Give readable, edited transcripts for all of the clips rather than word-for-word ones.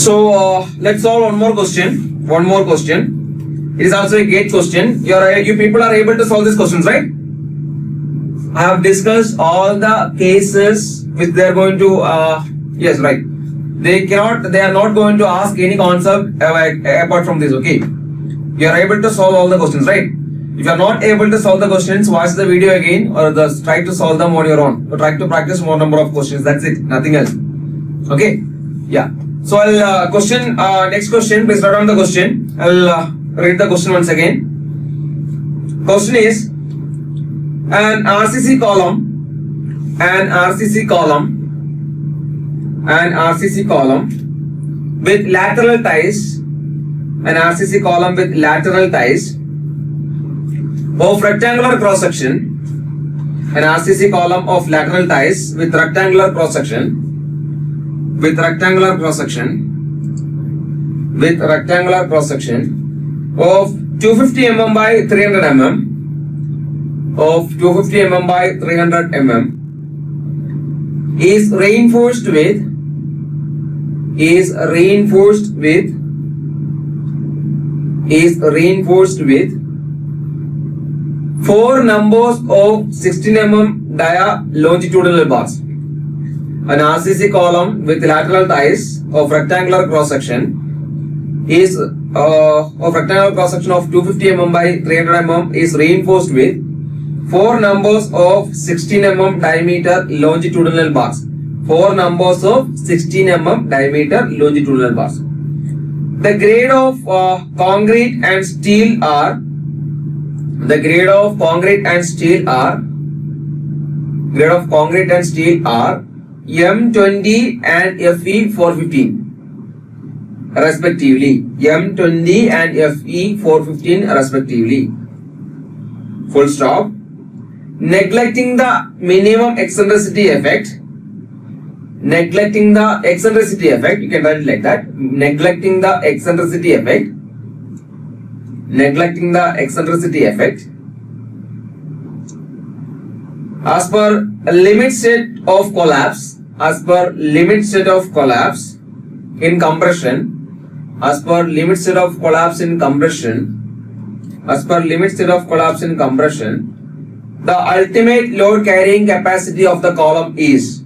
So let's solve one more question. One more question. It is also a gate question. You people are able to solve these questions, right? I have discussed all the cases which they are going to. Yes, right. They are not going to ask any concept apart from this. Okay. You are able to solve all the questions, right? If you are not able to solve the questions, watch the video again or try to solve them on your own. Or try to practice more number of questions. That's it. Nothing else. Okay. Yeah. So I'll next question. Please write down the question. I'll read the question once again. Question is an RCC column with lateral ties. An RCC column with lateral ties of rectangular cross section. An RCC column of lateral ties with rectangular cross section. With rectangular cross section of 250 mm by 300 mm. Of 250 mm by 300 mm is reinforced with 4 numbers of 16 mm dia longitudinal bars. An RCC column with lateral ties of rectangular cross section of 250 mm by 300 mm is reinforced with 4 numbers of 16 mm diameter longitudinal bars. 4 numbers of 16 mm diameter longitudinal bars. The grade of concrete and steel are M20 and Fe415 respectively. M20 and Fe415 respectively. Full stop. Neglecting the minimum eccentricity effect. You can write it like that. Neglecting the eccentricity effect. As per limit state of collapse in compression. The ultimate load carrying capacity of the column is.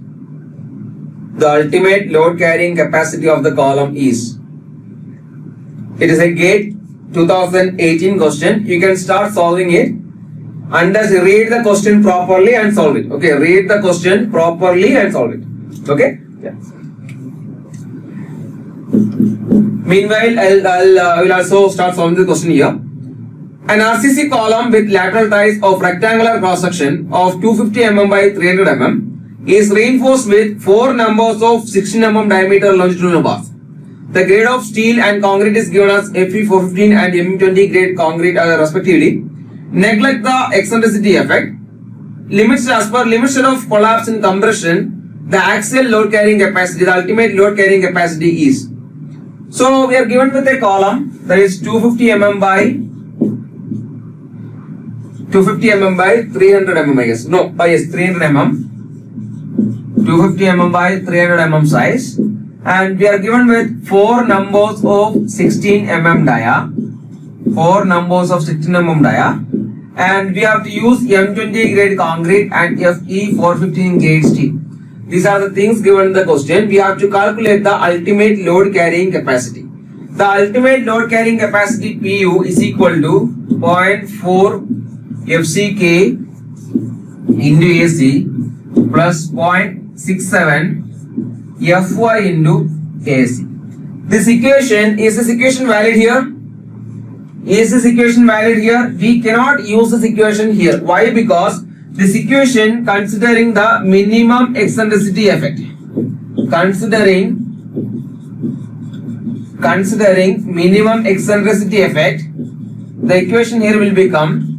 It is a GATE 2018 question. You can start solving it and just read the question properly and solve it. Okay, read the question properly and solve it. Okay. Yeah. Meanwhile, I will also start solving the question here. An RCC column with lateral ties of rectangular cross section of 250 mm by 300 mm is reinforced with 4 numbers of 16 mm diameter longitudinal bars. The grade of steel and concrete is given as Fe415 and M20 grade concrete respectively. Neglect the eccentricity effect. As per limit state of collapse in compression, the axial load carrying capacity, the ultimate load carrying capacity is. So we are given with a column that is 250 mm by 300 mm, I guess. No, yes, 300 mm. 250 mm by 300 mm size. And we are given with 4 numbers of 16 mm dia. 4 numbers of 16 mm dia. And we have to use M20 grade concrete and Fe415 grade steel. These are the things given in the question. We have to calculate the ultimate load carrying capacity. The ultimate load carrying capacity PU is equal to 0.4 FCK into AC plus 0.67 Fy into AC. This equation, is this equation valid here? Is this equation valid here? We cannot use this equation here. Why? Because this equation considering the minimum eccentricity effect. Considering minimum eccentricity effect, the equation here will become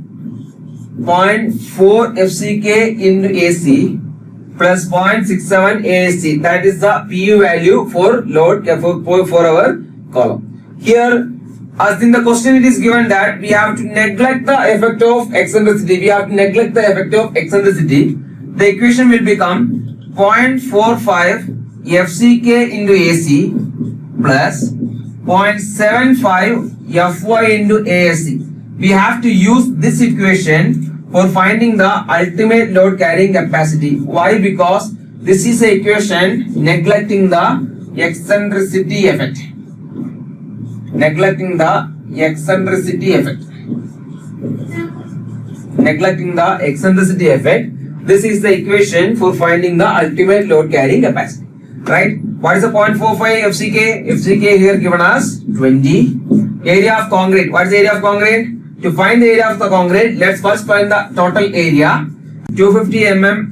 0.4 FCK into AC plus 0.67 AC. That is the PU value for load for our column. Here, as in the question, it is given that we have to neglect the effect of eccentricity. The equation will become 0.45 FCK into AC plus 0.75 Fy into ASC. We have to use this equation for finding the ultimate load carrying capacity. Why? Because this is a equation neglecting the eccentricity effect. Neglecting the eccentricity effect. Neglecting the eccentricity effect. This is the equation for finding the ultimate load carrying capacity. Right? What is the 0.45 FCK? FCK here given as 20. Area of concrete. What is the area of concrete? To find the area of the concrete, let's first find the total area. 250 mm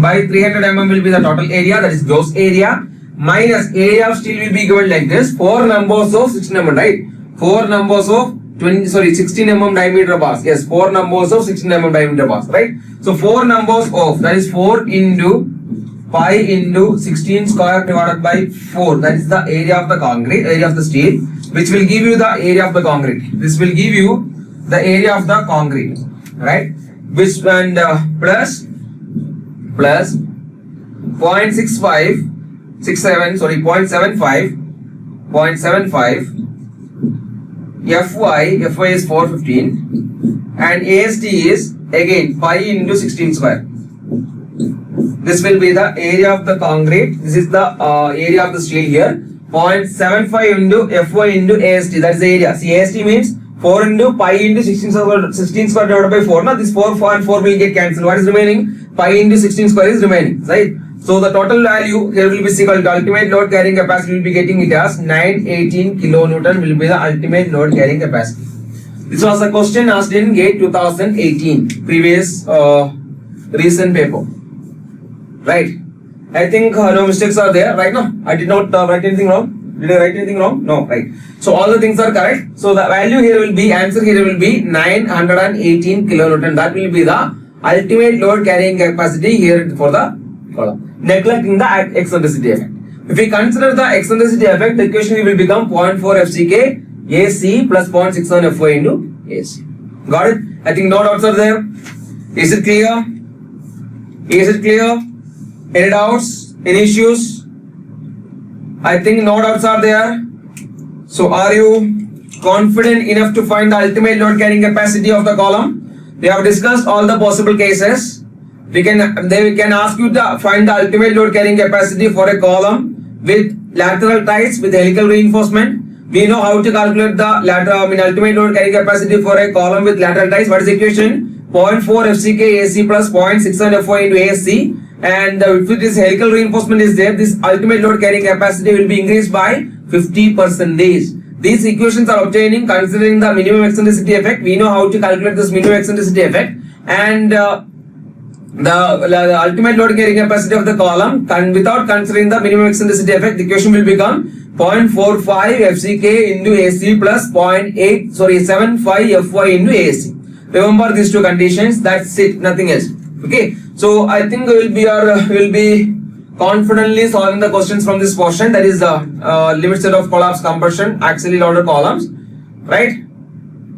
by 300 mm will be the total area, that is gross area, minus area of steel will be given like this. 4 numbers of 16 mm, right? 4 numbers of 16 mm diameter bars. Yes, 4 numbers of 16 mm diameter bars, right? So 4 numbers of, that is 4 into pi into 16 square divided by 4. That is the area of the concrete, area of the steel, which will give you the area of the concrete. This will give you the area of the concrete, right? Which and plus 0.75 Fy is 415 and AST is again pi into 16 square. This will be the area of the concrete. This is the area of the steel here. 0.75 into Fy into AST. That is the area. See, AST means 4 into pi into 16 square divided by 4. Now this 4 and 4 will get cancelled. What is remaining? Pi into 16 square is remaining, right? So the total value here will be equal to ultimate load carrying capacity. Will be getting it as 918 kilonewton will be the ultimate load carrying capacity. This was a question asked in GATE 2018 previous recent paper, right? I think no mistakes are there, right? No, I did not write anything wrong. Did I write anything wrong? No, right? So all the things are correct. So the value here will be, answer here will be 918 kilonewton. That will be the ultimate load carrying capacity here for the column. Neglecting the eccentricity effect. If we consider the eccentricity effect, the equation will become 0.4 FCK AC plus 0.61 Fy into AC. Got it? I think no doubts are there. Is it clear? Is it clear? Any doubts? Any issues? I think no doubts are there. So are you confident enough to find the ultimate load carrying capacity of the column? We have discussed all the possible cases. They can ask you to find the ultimate load carrying capacity for a column with lateral ties with helical reinforcement. We know how to calculate the ultimate load carrying capacity for a column with lateral ties. What is the equation? 0.4 FCK AC plus 0.61 Fy into ASC. And if this helical reinforcement is there, this ultimate load carrying capacity will be increased by 50%. These equations are obtaining considering the minimum eccentricity effect. We know how to calculate this minimum eccentricity effect, and the ultimate load carrying capacity of the column without considering the minimum eccentricity effect, the equation will become 0.45 FCK into AC plus 0.75 Fy into AC. Remember these two conditions. That's it. Nothing else. Okay. So I think we will be confidently solving the questions from this portion. That is the limit state of collapse compression axially loaded columns. Right?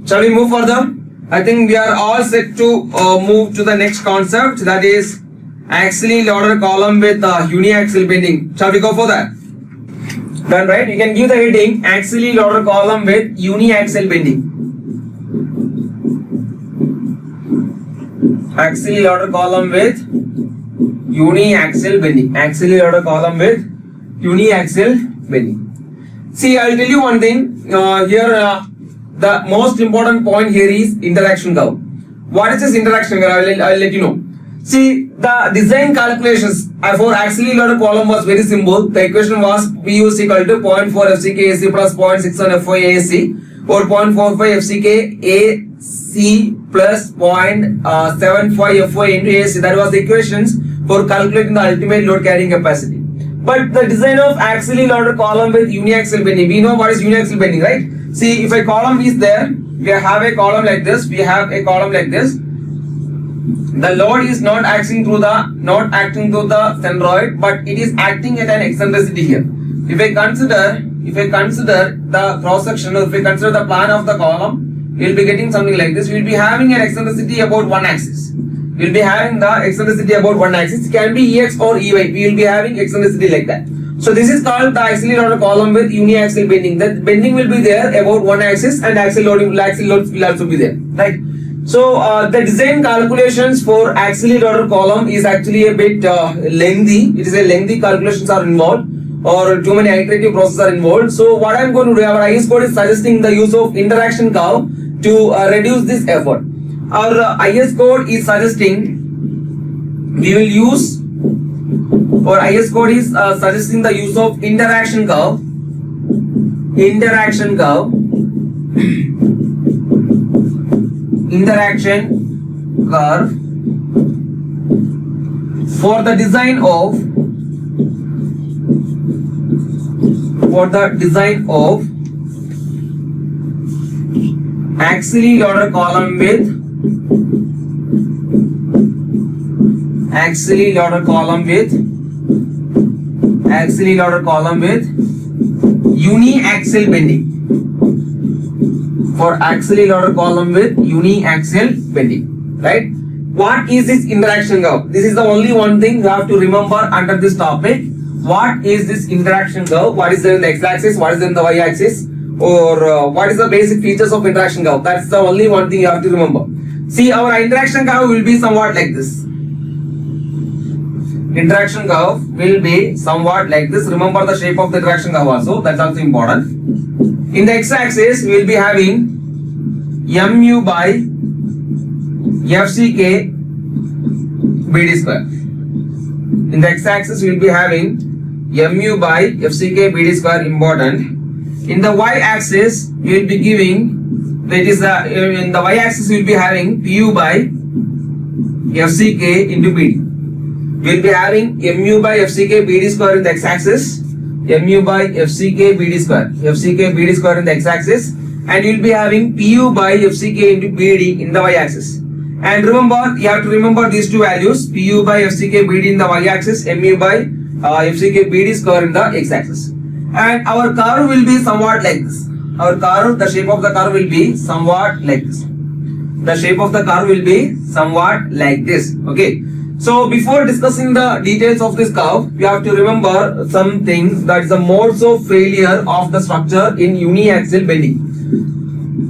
Shall we move further? I think we are all set to move to the next concept, that is axially loaded column with uniaxial bending. Shall we go for that? Done, right? You can give the heading axially loaded column with uniaxial bending. Axially loaded column with uniaxial bending. Axially loaded column with uniaxial bending. See, I'll tell you one thing. Here, the most important point here is interaction curve. What is this interaction curve? I'll let you know. See, the design calculations for axially loaded column was very simple. The equation was PU is equal to 0.4 FCK AC plus 0.61 Fy AC or 0.45 FCK AC plus 0.75 Fy into AC. That was the equations for calculating the ultimate load carrying capacity. But the design of axially loaded column with uniaxial bending, we know what is uniaxial bending, right? See, if a column is there, we have a column like this, we have a column like this. The load is not acting through the centroid, but it is acting at an eccentricity here. If I consider the cross section, or if I consider the plan of the column, we will be getting something like this. We will be having an eccentricity about one axis. We will be having the eccentricity about one axis. It can be Ex or Ey. We will be having eccentricity like that. So this is called the axially loaded column with uniaxial bending. That bending will be there about one axis and axial load will also be there, right? So the design calculations for axially loaded column is actually a bit lengthy. It is a lengthy calculations are involved, or too many iterative processes are involved. So what I am going to do, our IS code is suggesting the use of interaction curve to reduce this effort. Our IS code is suggesting we will use, or IS code is suggesting the use of interaction curve for the design of axially loaded column with uniaxial bending. For axially loaded column with uniaxial bending, right? What is this interaction curve? This is the only one thing you have to remember under this topic. What is this interaction curve? What is there in the x-axis? What is there in the y-axis? Or what is the basic features of interaction curve? That's the only one thing you have to remember. See, our interaction curve will be somewhat like this. Interaction curve will be somewhat like this. Remember the shape of the interaction curve also. That's also important. In the x-axis, we will be having mu by fck bd square. In the x-axis, we will be having mu by fck bd square important. In the y-axis, we will be giving, that is in the y-axis, we will be having pu by fck into bd. We will be having mu by fck bd square in the x-axis, mu by fck bd square in the x-axis, and you will be having pu by fck into bd in the y-axis. And remember, you have to remember these two values, pu by fck bd in the y-axis, mu by fck bd square in the x-axis. And our curve will be somewhat like this. The shape of the curve will be somewhat like this. Okay. So before discussing the details of this curve, you have to remember something, that is the modes of failure of the structure in uniaxial bending.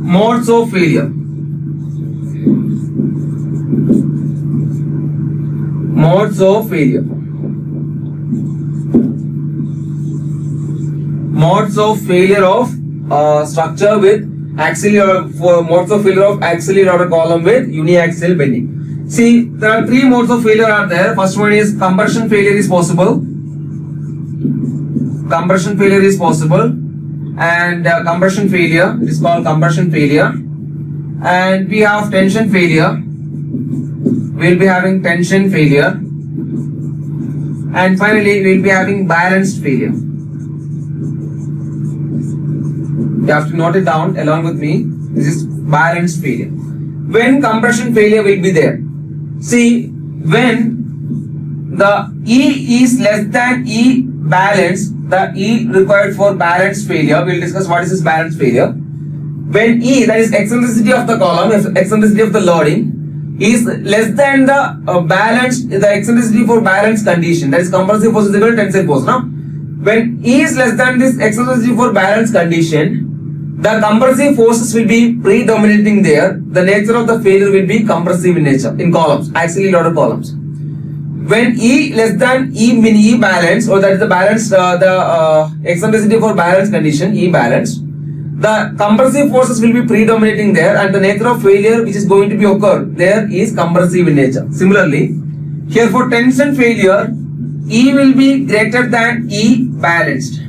Modes of failure. Modes of failure of structure with axially loaded column with uniaxial bending. See, there are three modes of failure are there. First one is compression failure is possible. And compression failure, it is called compression failure. And we have tension failure. We will be having tension failure. And finally, we will be having balanced failure. You have to note it down along with me. This is balanced failure. When compression failure will be there? See, when the E is less than E balanced, the E required for balanced failure, we will discuss what is this balanced failure. When E, that is eccentricity of the column, eccentricity of the loading, is less than the the eccentricity for balanced condition, that is compressive force is equal to tensile force. Now, when E is less than this eccentricity for balanced condition, the compressive forces will be predominating there. The nature of the failure will be compressive in nature in columns, axially loaded columns. When E less than E mean E balanced, or that is the balance, eccentricity for balanced condition, E balanced, the compressive forces will be predominating there, and the nature of failure which is going to be occur there is compressive in nature. Similarly, here for tension failure, E will be greater than E balanced.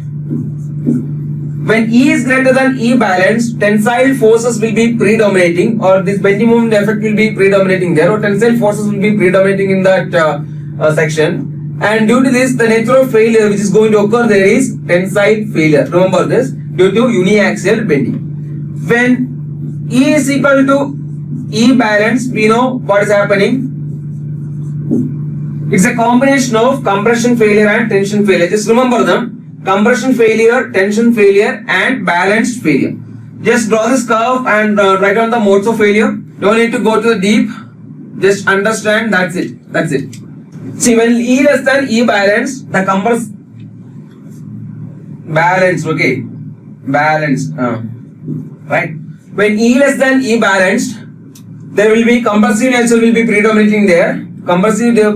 When E is greater than E balanced, tensile forces will be predominating, or this bending moment effect will be predominating there, or tensile forces will be predominating in that section. And due to this, the nature of failure which is going to occur there is tensile failure. Remember this, due to uniaxial bending. When E is equal to E balanced, we know what is happening. It's a combination of compression failure and tension failure. Just remember them. Compression failure, tension failure, and balanced failure. Just draw this curve and write down the modes of failure. Don't need to go to the deep. Just understand. That's it. See, when E less than E balanced, the balanced, okay, balanced, right? When E less than E balanced, there will be compressive nature will be predominating there. Compressive nature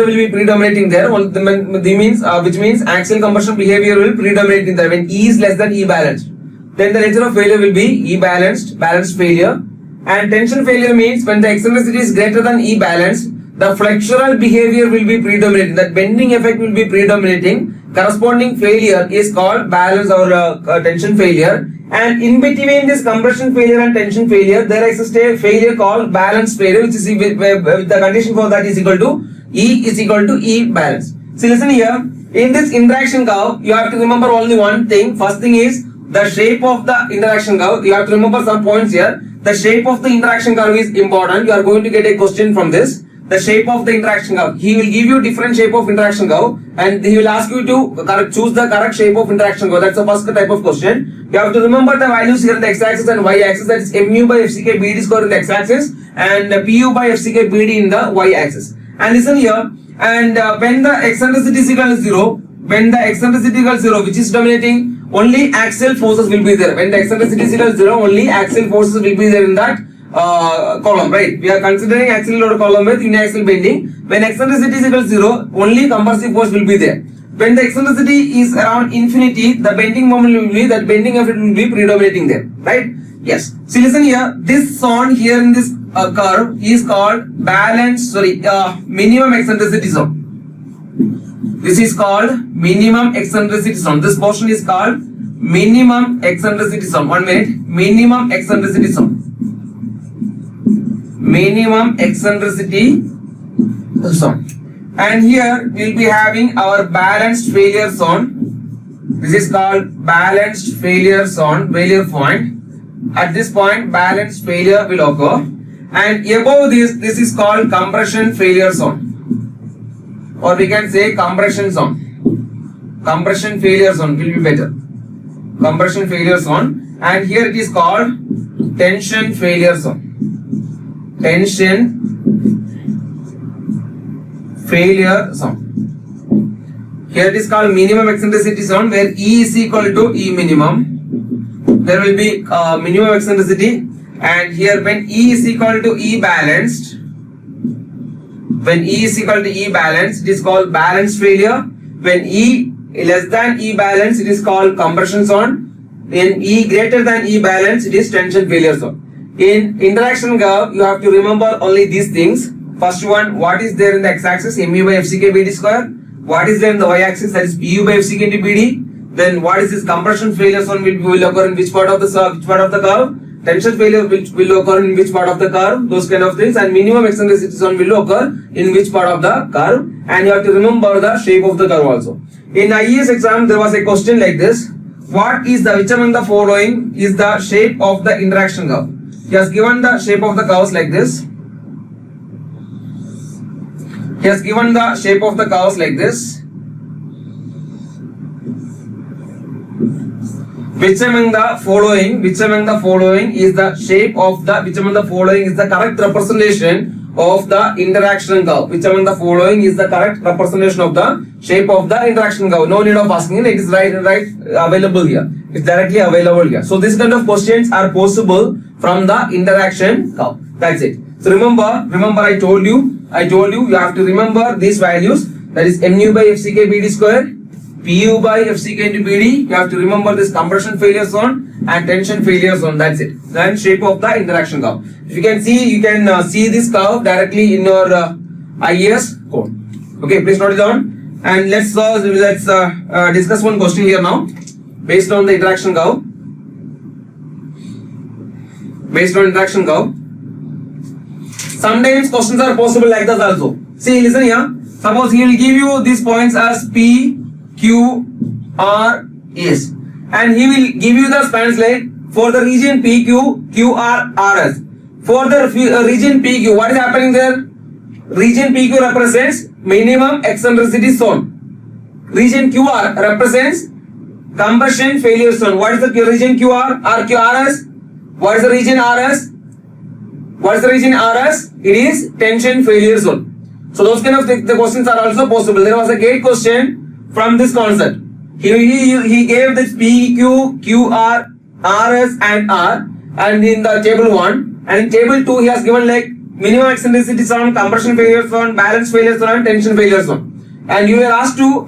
will be predominating there. Which means axial compression behavior will predominate in there when E is less than E balanced. Then the nature of failure will be E balanced, balanced failure. And tension failure means when the eccentricity is greater than E balanced, the flexural behavior will be predominating. That bending effect will be predominating. Corresponding failure is called balance or tension failure. And in between this compression failure and tension failure, there exists a failure called balance failure, which is the condition for that is equal to E balance. So listen here. In this interaction curve, you have to remember only one thing. First thing is the shape of the interaction curve. You have to remember some points here. The shape of the interaction curve is important. You are going to get a question from this. The shape of the interaction curve. He will give you different shape of interaction curve and he will ask you to choose the correct shape of interaction curve. That's the first type of question. You have to remember the values here in the x-axis and y-axis. That is mu by FCK BD square in the x-axis and pu by FCK BD in the y-axis. And listen here. And when the eccentricity is equal to 0, when the eccentricity is equal to 0, which is dominating, only axial forces will be there. When the eccentricity is equal to 0, only axial forces will be there in that column, right? We are considering axial load column with uniaxial bending. When eccentricity is equal to 0, only compressive force will be there. When the eccentricity is around infinity, the bending moment will be, that bending effect will be predominating there, right? Yes. So listen here, this zone here in this curve is called minimum eccentricity zone. This is called minimum eccentricity zone. This portion is called minimum eccentricity zone. 1 minute. Minimum eccentricity zone. Minimum eccentricity zone. And here we will be having our balanced failure zone. This is called balanced failure zone, failure point. At this point, balanced failure will occur. And above this is called compression failure zone. Or we can say compression zone. Compression failure zone will be better. Compression failure zone. And here it is called tension failure zone. Tension failure zone. Here it is called minimum eccentricity zone where E is equal to E minimum. There will be minimum eccentricity. And here when E is equal to E balanced, when E is equal to E balanced, it is called balanced failure. When E less than E balanced, it is called compression zone. When E greater than E balanced, it is tension failure zone. In interaction curve, you have to remember only these things. First one, what is there in the x-axis? Mu by FCK BD square. What is there in the y-axis? That is pu by FCK into BD. Then what is this compression failure zone will occur in which part of the curve? Tension failure will occur in which part of the curve? Those kind of things. And minimum eccentricity zone will occur in which part of the curve? And you have to remember the shape of the curve also. In IES exam, there was a question like this. What is the, which among the following is the shape of the interaction curve? He has given the shape of the curves like this. He has given the shape of the curves like this. Which among the following is the shape of the, which among the following is the correct representation of the interaction curve? Which among the following is the correct representation of the shape of the interaction curve? No need of asking, it is right available here. It's directly available here. So this kind of questions are possible from the interaction curve. That's it. So remember I told you you have to remember these values. That is mu by FCK BD square, pu by FCK into BD. You have to remember this compression failure zone and tension failure zone. That's it. Then shape of the interaction curve. If you can see this curve directly in your IES code. Okay, please note it down. And let's discuss one question here now, based on the interaction curve. Based on interaction curve. Sometimes questions are possible like this also. See, listen here. Suppose he will give you these points as P, Q, R, S. And he will give you the spans like for the region PQ, QR, RS. For the region PQ, what is happening there? Region PQ represents minimum eccentricity zone. Region QR represents compression failure zone. What is the region QR, RS? What is the region RS? What is the region RS? It is tension failure zone. So those kind of the questions are also possible. There was a gate question from this concept. He gave this PQ, QR, RS and R, and in the table 1, and in table 2 he has given like minimum eccentricities on, compression failures on, balance failures on, tension failures on, and you are asked to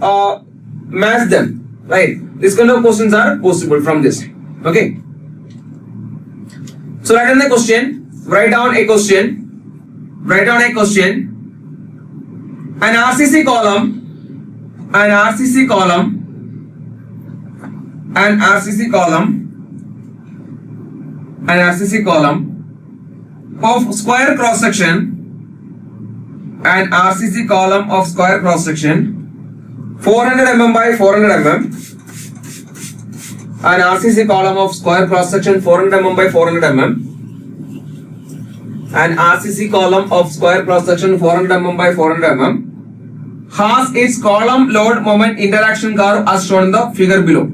match them, right? This kind of questions are possible from this. Okay. So write down a question. Write down a question. Write down a question. An RCC column. An RCC column. An RCC column. An RCC column of square cross section. An RCC column of square cross section 400 mm by 400 mm. An RCC column of square cross section 400 mm by 400 mm. An RCC column of square cross section 400 mm by 400 mm has its column load moment interaction curve as shown in the figure below.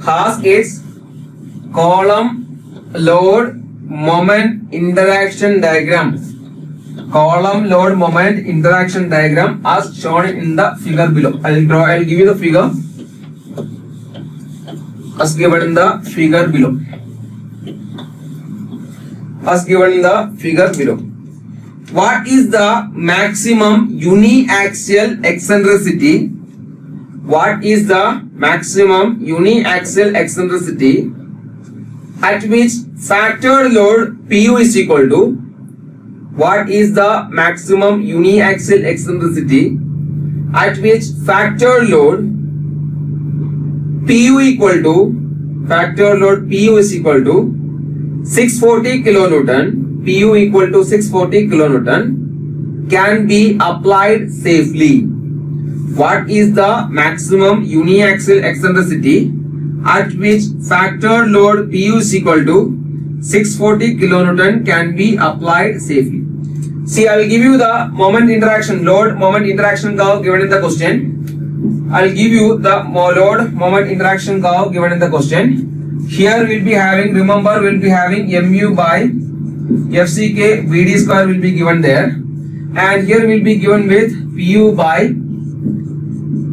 Has its column load moment interaction diagram. Column load moment interaction diagram as shown in the figure below. I'll give you the figure as given in the figure below. As given in the figure below. What is the maximum uniaxial eccentricity? What is the maximum uniaxial eccentricity at which factor load PU is equal to? What is the maximum uniaxial eccentricity at which factor load PU equal to 640 kilonewton, PU equal to 640 kilonewton can be applied safely? What is the maximum uniaxial eccentricity at which factor load PU is equal to 640 kilonewton can be applied safely? See, I will give you the moment interaction, load moment interaction curve given in the question. I will give you the load moment interaction curve given in the question. Here we will be having, remember, we will be having mu by FCK BD square will be given there, and here we will be given with PU by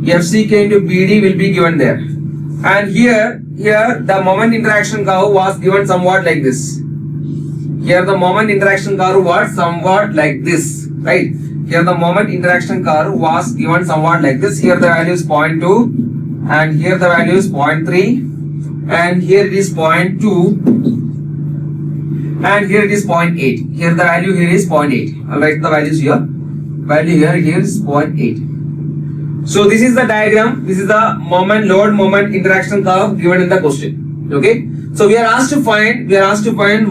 FCK into BD will be given there, and here the moment interaction curve was given somewhat like this. Here the moment interaction curve was somewhat like this, right? Here the moment interaction curve was given somewhat like this. Here the value is 0.2, and here the value is 0.3, and here it is 0.2, and here it is 0.8. Here the value here is 0.8. I'll write the values here. Value here is 0.8. So this is the diagram. This is the moment load moment interaction curve given in the question. Okay. So we are asked to find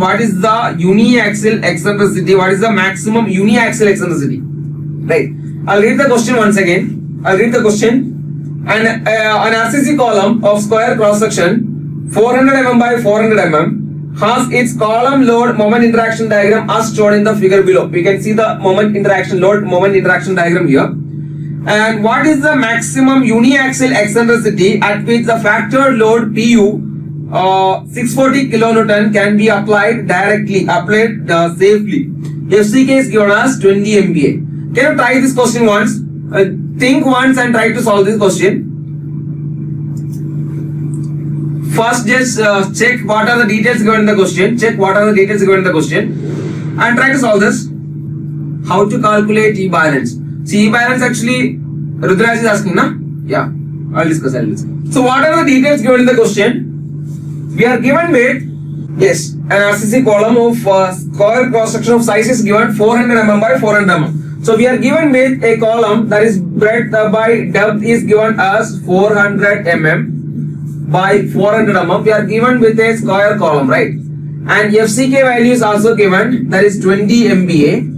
what is the uniaxial eccentricity, what is the maximum uniaxial eccentricity. Right. I'll read the question once again. I'll read the question. An RCC column of square cross section 400 mm by 400 mm has its column load moment interaction diagram as shown in the figure below. We can see the moment interaction load moment interaction diagram here. And what is the maximum uniaxial eccentricity at which the factor load PU 640 kilonewton can be applied directly, safely? FCK is given as 20 MPa. Can you try this question once? Think once and try to solve this question. First, just check what are the details given in the question. Check what are the details given in the question, and try to solve this. How to calculate E balance? See, E balance actually Rudraj is asking, na? Yeah, I'll discuss. So, what are the details given in the question? We are given with, yes, an RCC column of square cross section of size is given 400 mm by 400 mm. So we are given with a column that is breadth by depth is given as 400 mm by 400 mm. We are given with a square column, right? And FCK value is also given, that is 20 MPa.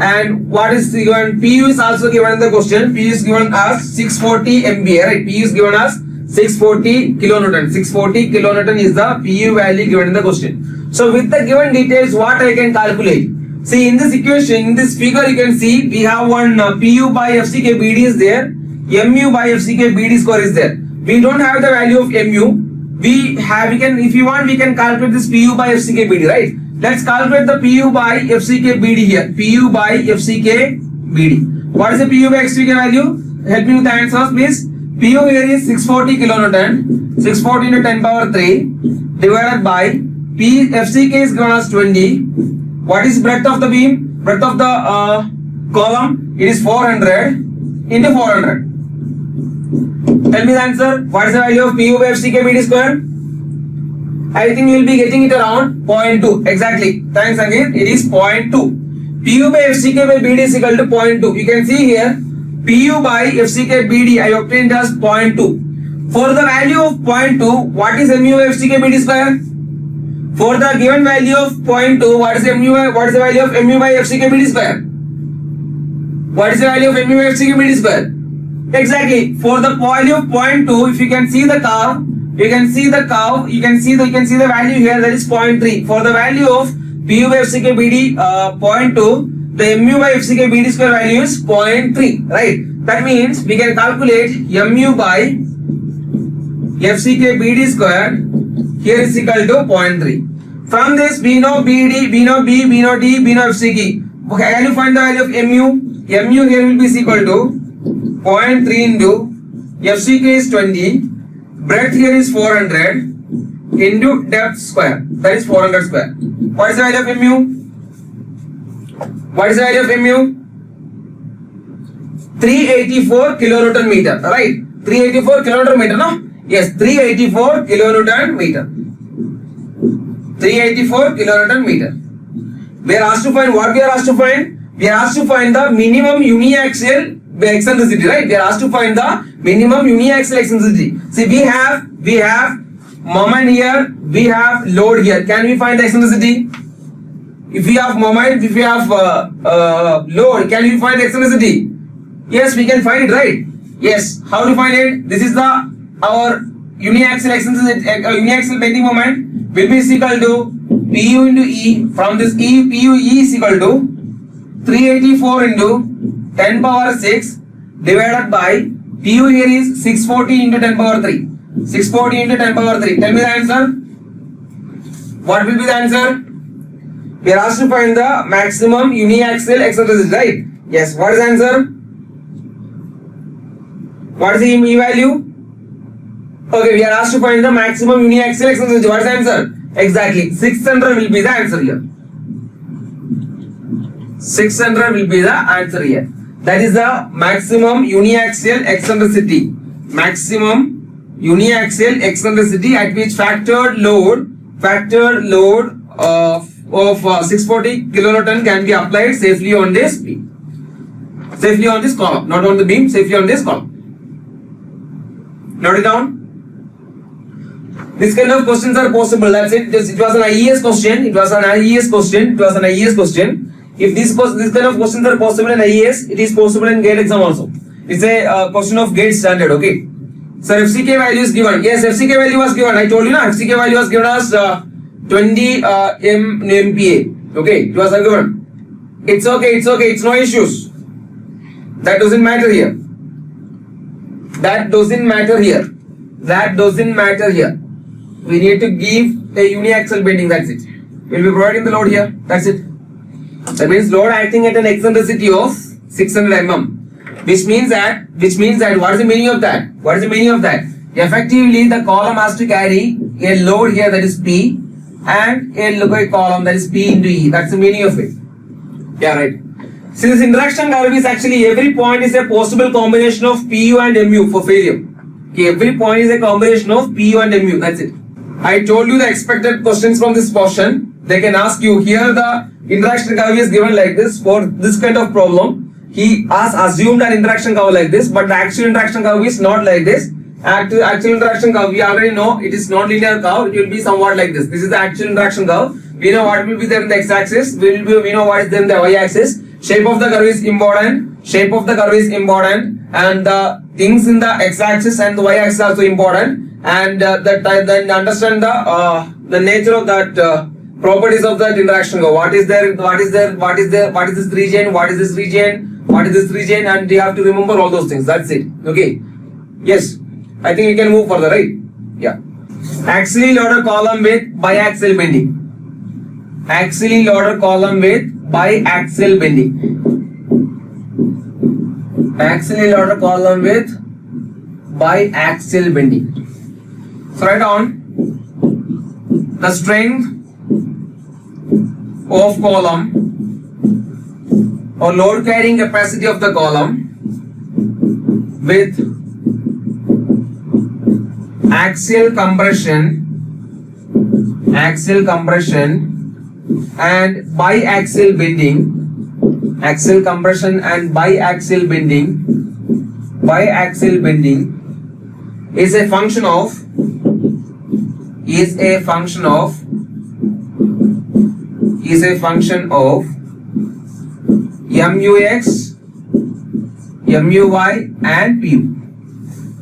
And what is given? PU is also given in the question. PU is given as 640 MPa, right? PU is given as 640 kilonewton. 640 kilonewton is the PU value given in the question. So with the given details, what I can calculate? See, in this equation, in this figure, you can see we have one PU by FCK BD is there, MU by FCK BD square is there. We don't have the value of MU. We can, if you want, we can calculate this PU by FCK BD, right? Let's calculate the PU by FCK BD here. PU by FCK BD. What is the PU by FCK value? help me with the answers, please. PU here is 640 kilonewton. 640 into 10 power 3 divided by P FCK is given as 20. What is breadth of the beam? Breadth of the column? It is 400 into 400. Tell me the answer. What is the value of PU by FCK BD square? I think you will be getting it around 0.2. Exactly. Thanks, Sangeet. It is 0.2. PU by FCK by BD is equal to 0.2. You can see here PU by FCK BD I obtained as 0.2. For the value of 0.2, what is MU by FCK BD square? For the given value of 0.2, what is the value of MU by FCK BD square? What is the value of MU by FCK BD square? Exactly. For the value of 0.2, if you can see the curve, you can see the value here, that is 0.3. For the value of PU by FCK BD 0.2, the MU by FCK BD square value is 0.3, right? That means we can calculate MU by FCK BD square here is equal to 0.3. From this we know BD, we know B, we know D, we know FCK. Okay, can you find the value of MU? MU here will be equal to 0.3 into FCK is 20, breadth here is 400 into depth square, that is 400 square. What is the value of MU? What is the value of MU? 384 kilonewton meter, right? 384 kilonewton meter, no? Yes, 384 kilonewton meter. 384 kilonewton meter. We are asked to find what we are asked to find? We are asked to find the minimum uniaxial eccentricity, right? We are asked to find the minimum uniaxial eccentricity. See, we have moment here, we have load here. Can we find the eccentricity? If we have moment, if we have load, can we find the eccentricity? Yes, we can find it, right? Yes. How to find it? This is our uniaxial eccentricity, uniaxial bending moment will be equal to PU into E. From this E, PU E is equal to 384 into 10 power 6 divided by PU here is 640 into 10 power 3. 640 into 10 power 3. Tell me the answer. What will be the answer? We are asked to find the maximum uniaxial eccentricity, right? Yes. What is the answer? What is the E value? Okay, we are asked to find the maximum uniaxial eccentricity. What is the answer? Exactly. 600 will be the answer here. 600 will be the answer here. That is the maximum uniaxial eccentricity. Maximum uniaxial eccentricity at which factored load of 640 kilonewton can be applied safely on this beam. Safely on this column. Not on the beam, safely on this column. Note it down. This kind of questions are possible. That's it. It was an IES question. It was an IES question. It was an IES question. If this kind of questions are possible in IES, it is possible in GATE exam also. It's a question of GATE standard. Okay. So FCK value is given. Yes, FCK value was given. I told you na. FCK value was given as 20 MPa. Okay. It was given. It's okay. It's okay. It's no issues. That doesn't matter here. That doesn't matter here. That doesn't matter here. We need to give a uniaxial bending. That's it. We'll be providing the load here. That's it. That means load acting at an eccentricity of 600 mm. Which means that what is the meaning of that? What is the meaning of that? Effectively, the column has to carry a load here, that is P, and a column that is P into E. That's the meaning of it. Yeah, right. Since interaction curve is actually every point is a possible combination of PU and MU for failure. Okay, every point is a combination of PU and MU. That's it. I told you the expected questions from this portion. They can ask you here the interaction curve is given like this for this kind of problem. He has assumed an interaction curve like this, but the actual interaction curve is not like this. Actual interaction curve, we already know it is non-linear curve. It will be somewhat like this. This is the actual interaction curve. We know what will be there in the x-axis. We know what is there in the y-axis. Shape of the curve is important. Shape of the curve is important, and the things in the x-axis and the y-axis are also important. And then understand the nature of that properties of that interaction curve. What is there? What is this region? What is this region? What is this region? And you have to remember all those things. That's it. Okay. Yes. I think we can move further, right? Yeah. Axially loaded column with biaxial bending. Axially loaded column with biaxial bending. axially loaded column with biaxial bending. So write on the strength of column or load carrying capacity of the column with axial compression and biaxial bending, axial compression and biaxial bending is a function of MUX, MUY and PU.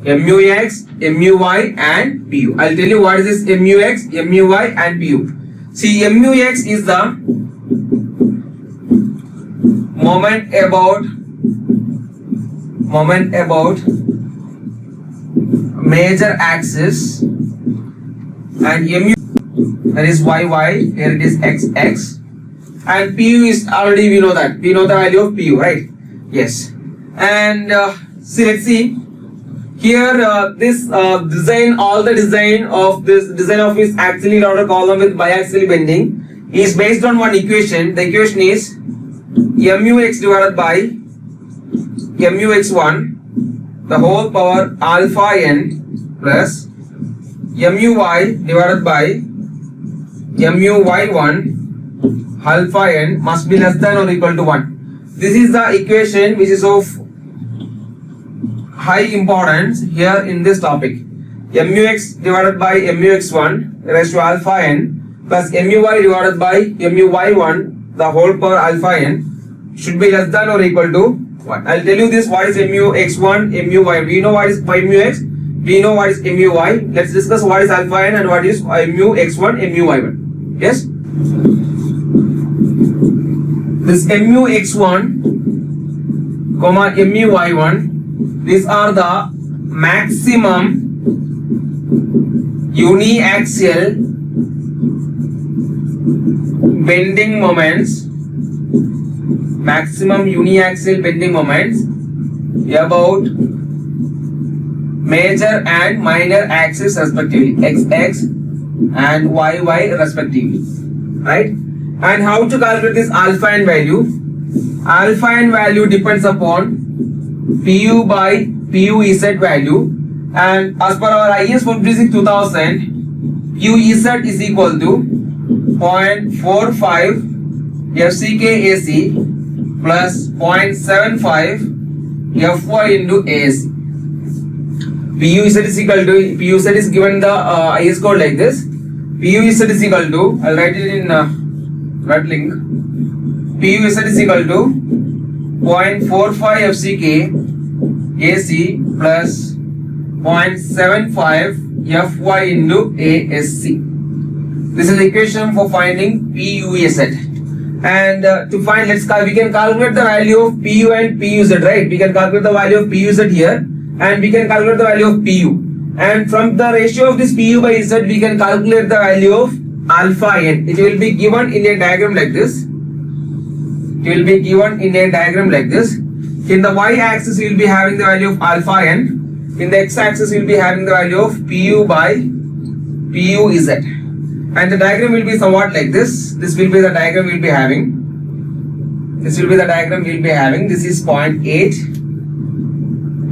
MUX, MUY and PU. I'll tell you what is this MUX, MUY and PU. See, MUX is the moment about major axis, and MU, that is YY, here it is XX, and PU is already, we know the value of PU, right? Yes. And see, let's see here, this design of this axially loaded column with biaxial bending is based on one equation. The equation is MUX divided by MUX1 the whole power alpha n plus MUY divided by MUY1 alpha n must be less than or equal to 1. This is the equation which is of high importance here in this topic. MUX divided by MUX1 raised to alpha n plus MUY divided by MUY1 the whole power alpha n should be less than or equal to 1. I'll tell you this, what is MUX1, MUY. We know what is MUX, we know what is MUY. Let's discuss what is alpha n and what is MUX1, MUY1. Yes? This MUX1, MUY1, these are the maximum uniaxial bending moments, about major and minor axis respectively, XX and YY respectively, right? And how to calculate this alpha n value? Alpha n value depends upon PU by PUZ value, and as per our IS 436 2000, PUZ is equal to 0.45 FCK-AC plus 0.75 FY into AC. PUZ is equal to, PUZ is given the IS code like this. PUZ is equal to, I'll write it in red link. PUZ is equal to 0.45 FCK AC plus 0.75 FY into ASC. This is the equation for finding PUZ. And to find, we can calculate the value of PU and PUZ, right? We can calculate the value of PUZ here, and we can calculate the value of PU. And from the ratio of this PU by Z, we can calculate the value of alpha n. It will be given in a diagram like this. In the y-axis, we will be having the value of alpha n. In the x-axis, we will be having the value of PU by PUZ. And the diagram will be somewhat like this. This will be the diagram we will be having. This is 0.8,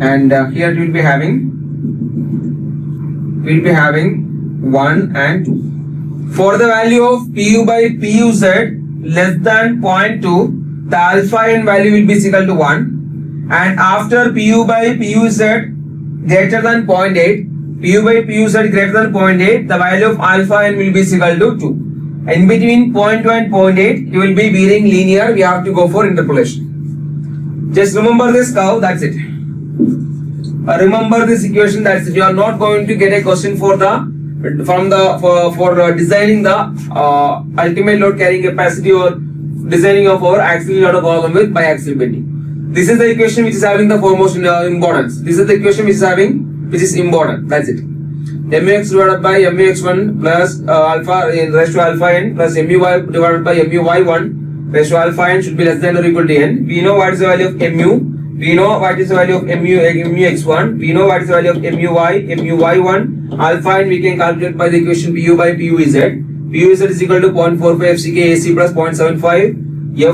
and here we will be having 1 and 2. For the value of PU by PUZ less than 0.2, the alpha n value will be equal to 1, and after PU by PUZ greater than 0.8, PU by PUZ greater than 0.8, the value of alpha n will be equal to 2. In between 0.2 and 0.8, you will be being linear. We have to go for interpolation. Just remember this curve. That's it. Remember this equation. That's it. You are not going to get a question for designing the ultimate load carrying capacity or designing of our axially loaded column with biaxial bending. This is the equation which is having the foremost importance. This is the equation which is important. That's it. MUX divided by MUX1 plus alpha raised to alpha n plus MUY divided by MUY1 raised to alpha n should be less than or equal to n. We know what is the value of MU. We know what is the value of mu x1. We know what is the value of mu y1, alpha, and we can calculate by the equation pu by pu z. Pu z is equal to 0.45 FCK AC plus 0.75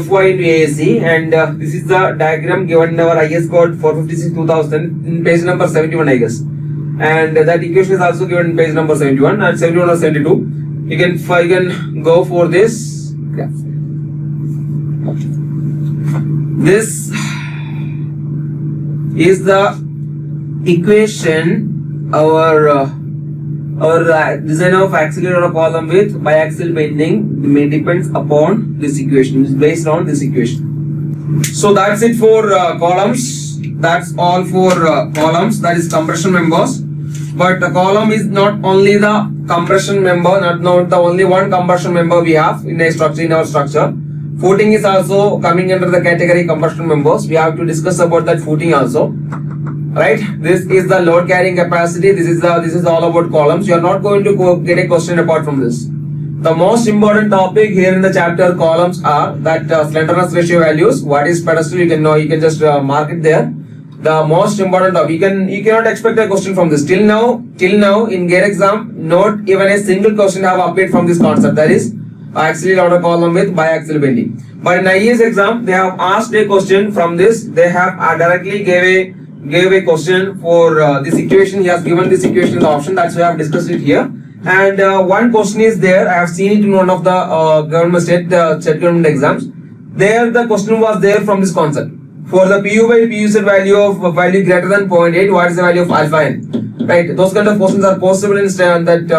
Fy into AAC, and this is the diagram given in our IS code 456/2000 in page number 71, I guess. And that equation is also given in page number 71 and 71 or 72. You can go for this. Yeah. This is the equation our design of accelerator column with biaxial bending depends upon this equation. It's based on this equation. So that's it for columns. That's all for columns. That is compression members. But the column is not only the compression member, not the only one compression member we have in a structure, in our structure. Footing is also coming under the category compression members. We have to discuss about that footing also. Right? This is the load carrying capacity. This is all about columns. You are not going to get a question apart from this. The most important topic here in the chapter columns are that slenderness ratio values. What is pedestal? You can know. You can just mark it there. The most important topic. You cannot expect a question from this. Till now in GATE exam, not even a single question have appeared from this concept. That is axially loaded column with biaxial bending. But in IAS exam, they have asked a question from this. They have directly gave a question for this equation. He has given this equation in the option. That's why I have discussed it here. And one question is there. I have seen it in one of the state government exams. There the question was there from this concept. For the PU by PUZ value greater than 0.8, what is the value of alpha n? Right, those kind of questions are possible in that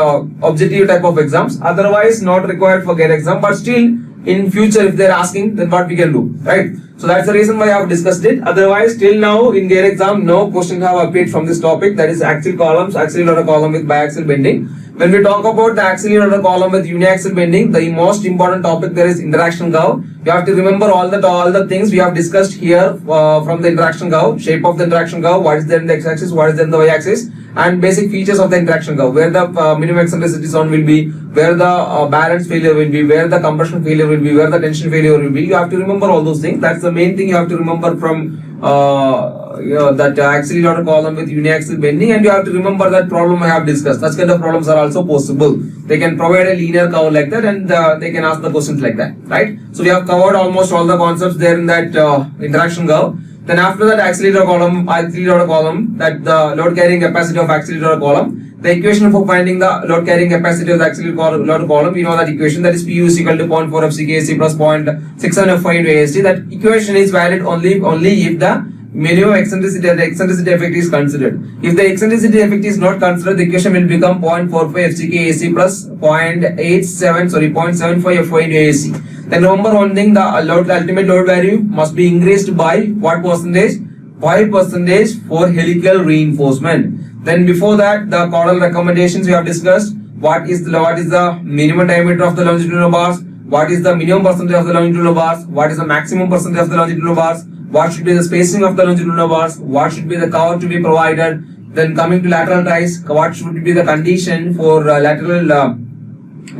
objective type of exams. Otherwise, not required for GATE exam. But still, in future, if they are asking, then what we can do, right? So that's the reason why I have discussed it. Otherwise, till now in GATE exam, no questions have appeared from this topic. That is axial columns, axially loaded column with biaxial bending. When we talk about the axially loaded column with uniaxial bending, the most important topic there is interaction curve. You have to remember all the things we have discussed here from the interaction curve, shape of the interaction curve, what is there in the x-axis, what is there in the y-axis, and basic features of the interaction curve, where the minimum eccentricity zone will be, where the balance failure will be, where the compression failure will be, where the tension failure will be. You have to remember all those things. That's the main thing you have to remember from that axially loaded column with uniaxial bending, and you have to remember that problem I have discussed. Such kind of problems are also possible. They can provide a linear curve like that, and they can ask the questions like that, right? So we have covered almost all the concepts there in that interaction curve. Then after that axially loaded column, that the load carrying capacity of axially loaded column. The equation for finding the load carrying capacity of the axially loaded column, we know that equation, that is Pu is equal to 0.4 FCKAC plus 0.67 Fy into AST. That equation is valid only if the minimum eccentricity effect is considered. If the eccentricity effect is not considered, the equation will become 0.45 FCKAC plus 0.75 Fy into AST. Then remember one thing, the ultimate load value must be increased by what percentage? 5% for helical reinforcement. Then before that, the caudal recommendations we have discussed. What is the minimum diameter of the longitudinal bars? What is the minimum percentage of the longitudinal bars? What is the maximum percentage of the longitudinal bars? What should be the spacing of the longitudinal bars? What should be the cover to be provided? Then coming to lateral ties, what should be the condition for lateral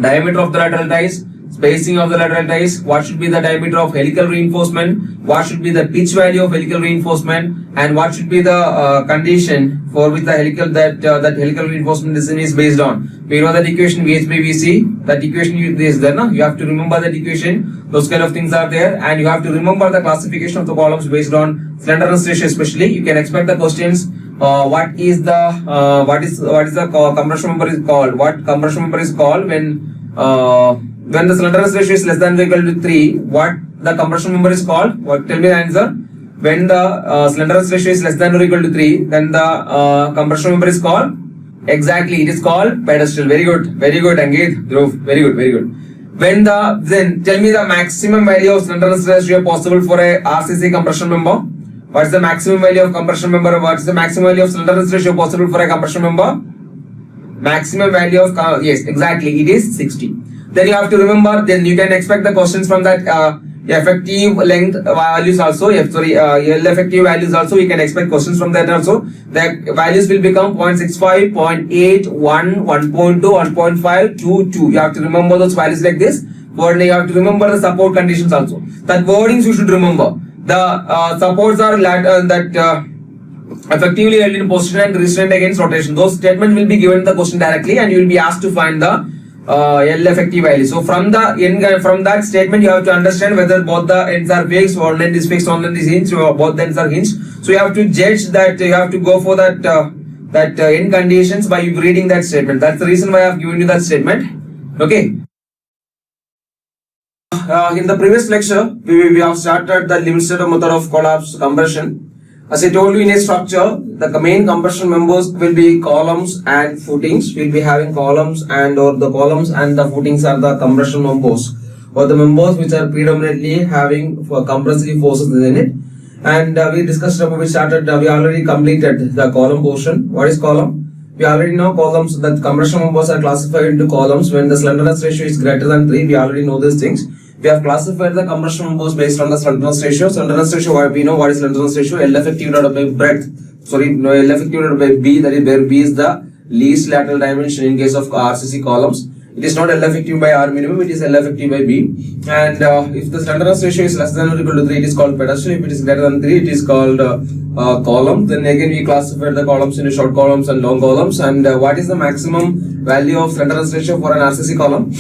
diameter of the lateral ties? Spacing of the lateral ties, what should be the diameter of helical reinforcement, what should be the pitch value of helical reinforcement, and what should be the condition for which the helical helical reinforcement design is based on. We know that equation VH by VC, that equation is there, no? You have to remember that equation, those kind of things are there, and you have to remember the classification of the columns based on slenderness ratio especially. You can expect the questions. What is the compression member is called? What compression member is called when the slenderness ratio is less than or equal to 3, what the compression member is called? What? Tell me the answer. When the slenderness ratio is less than or equal to 3, then the compression member is called? Exactly, it is called pedestal. Very good, Angit, Dhruv. Very good. Then tell me the maximum value of slenderness ratio possible for a RCC compression member. What is the maximum value of compression member? What is the maximum value of slenderness ratio possible for a compression member? Maximum value of, yes, exactly, it is 60. Then you have to remember, then you can expect the questions from that effective length values also, L effective values also, you can expect questions from that also. The values will become 0.65, 0.8, 1, 1.2, 1.5, 2, 2. You have to remember those values like this. But you have to remember the support conditions also. That wordings you should remember. The supports are effectively held in position and restrained against rotation. Those statements will be given in the question directly, and you will be asked to find the L effective value. So from that statement, you have to understand whether both the ends are fixed, one end is fixed, one end is hinged, or both ends are hinged. So you have to judge that. You have to go for that end conditions by reading that statement. That's the reason why I have given you that statement. Okay. In the previous lecture, we have started the limit state method of collapse compression. As I told you, in a structure, the main compression members will be columns and footings. We'll be having columns or the columns and the footings are the compression members, or the members which are predominantly having compressive forces in it. And we discussed about, we already completed the column portion. What is column? We already know columns, that compression members are classified into columns when the slenderness ratio is greater than 3. We already know these things. We have classified the compression members based on the slenderness ratio. Slenderness ratio, we know what is slenderness ratio. L effective divided by breadth. L effective divided by B, that is where B is the least lateral dimension in case of RCC columns. It is not L effective by R minimum, it is L effective by B. And if the slenderness ratio is less than or equal to 3, it is called pedestal. If it is greater than 3, it is called column. Then again we classify the columns into short columns and long columns. And what is the maximum value of slenderness ratio for an RCC column?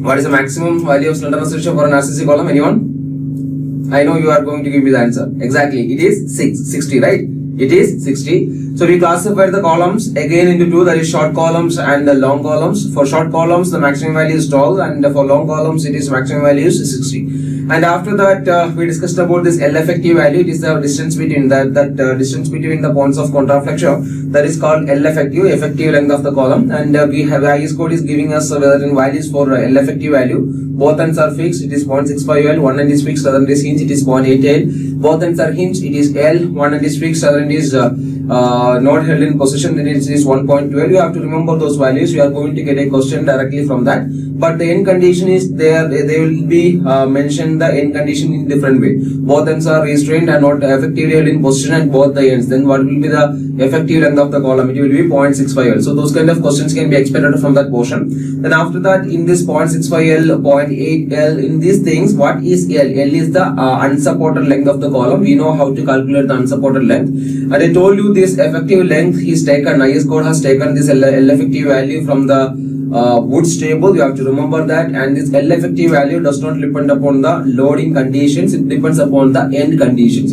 What is the maximum value of slenderness ratio for an RCC column? Anyone? I know you are going to give me the answer. Exactly. It is 60, right? It is 60. So we classify the columns again into two, that is short columns and the long columns. For short columns, the maximum value is 12, and for long columns, it is maximum value is 60. And after that, we discussed about this L effective value. It is the distance between distance between the points of contraflexion. That is called L effective length of the column. And we have IS code is giving us certain values for L effective value. Both ends are fixed. It is 0.65 L. One end is fixed. Other end is hinged. It is 0.8 L. Both ends are hinged. It is L. One end is fixed. Other end is not held in position. Then it is 1.12. You have to remember those values. You are going to get a question directly from that. But the end condition is there. They will be mentioned the end condition in different way. Both ends are restrained and not effectively held in position at both the ends. Then what will be the effective length of the column? It will be 0.65 L. So those kind of questions can be expected from that portion. Then after that, in this 0.65 L, 0.8 L, in these things, what is L? L is the unsupported length of the column. We know how to calculate the unsupported length. And I told you this effective length is taken. IS code has taken this L effective value from the Woods table. You have to remember that. And this L effective value does not depend upon the loading conditions. It depends upon the end conditions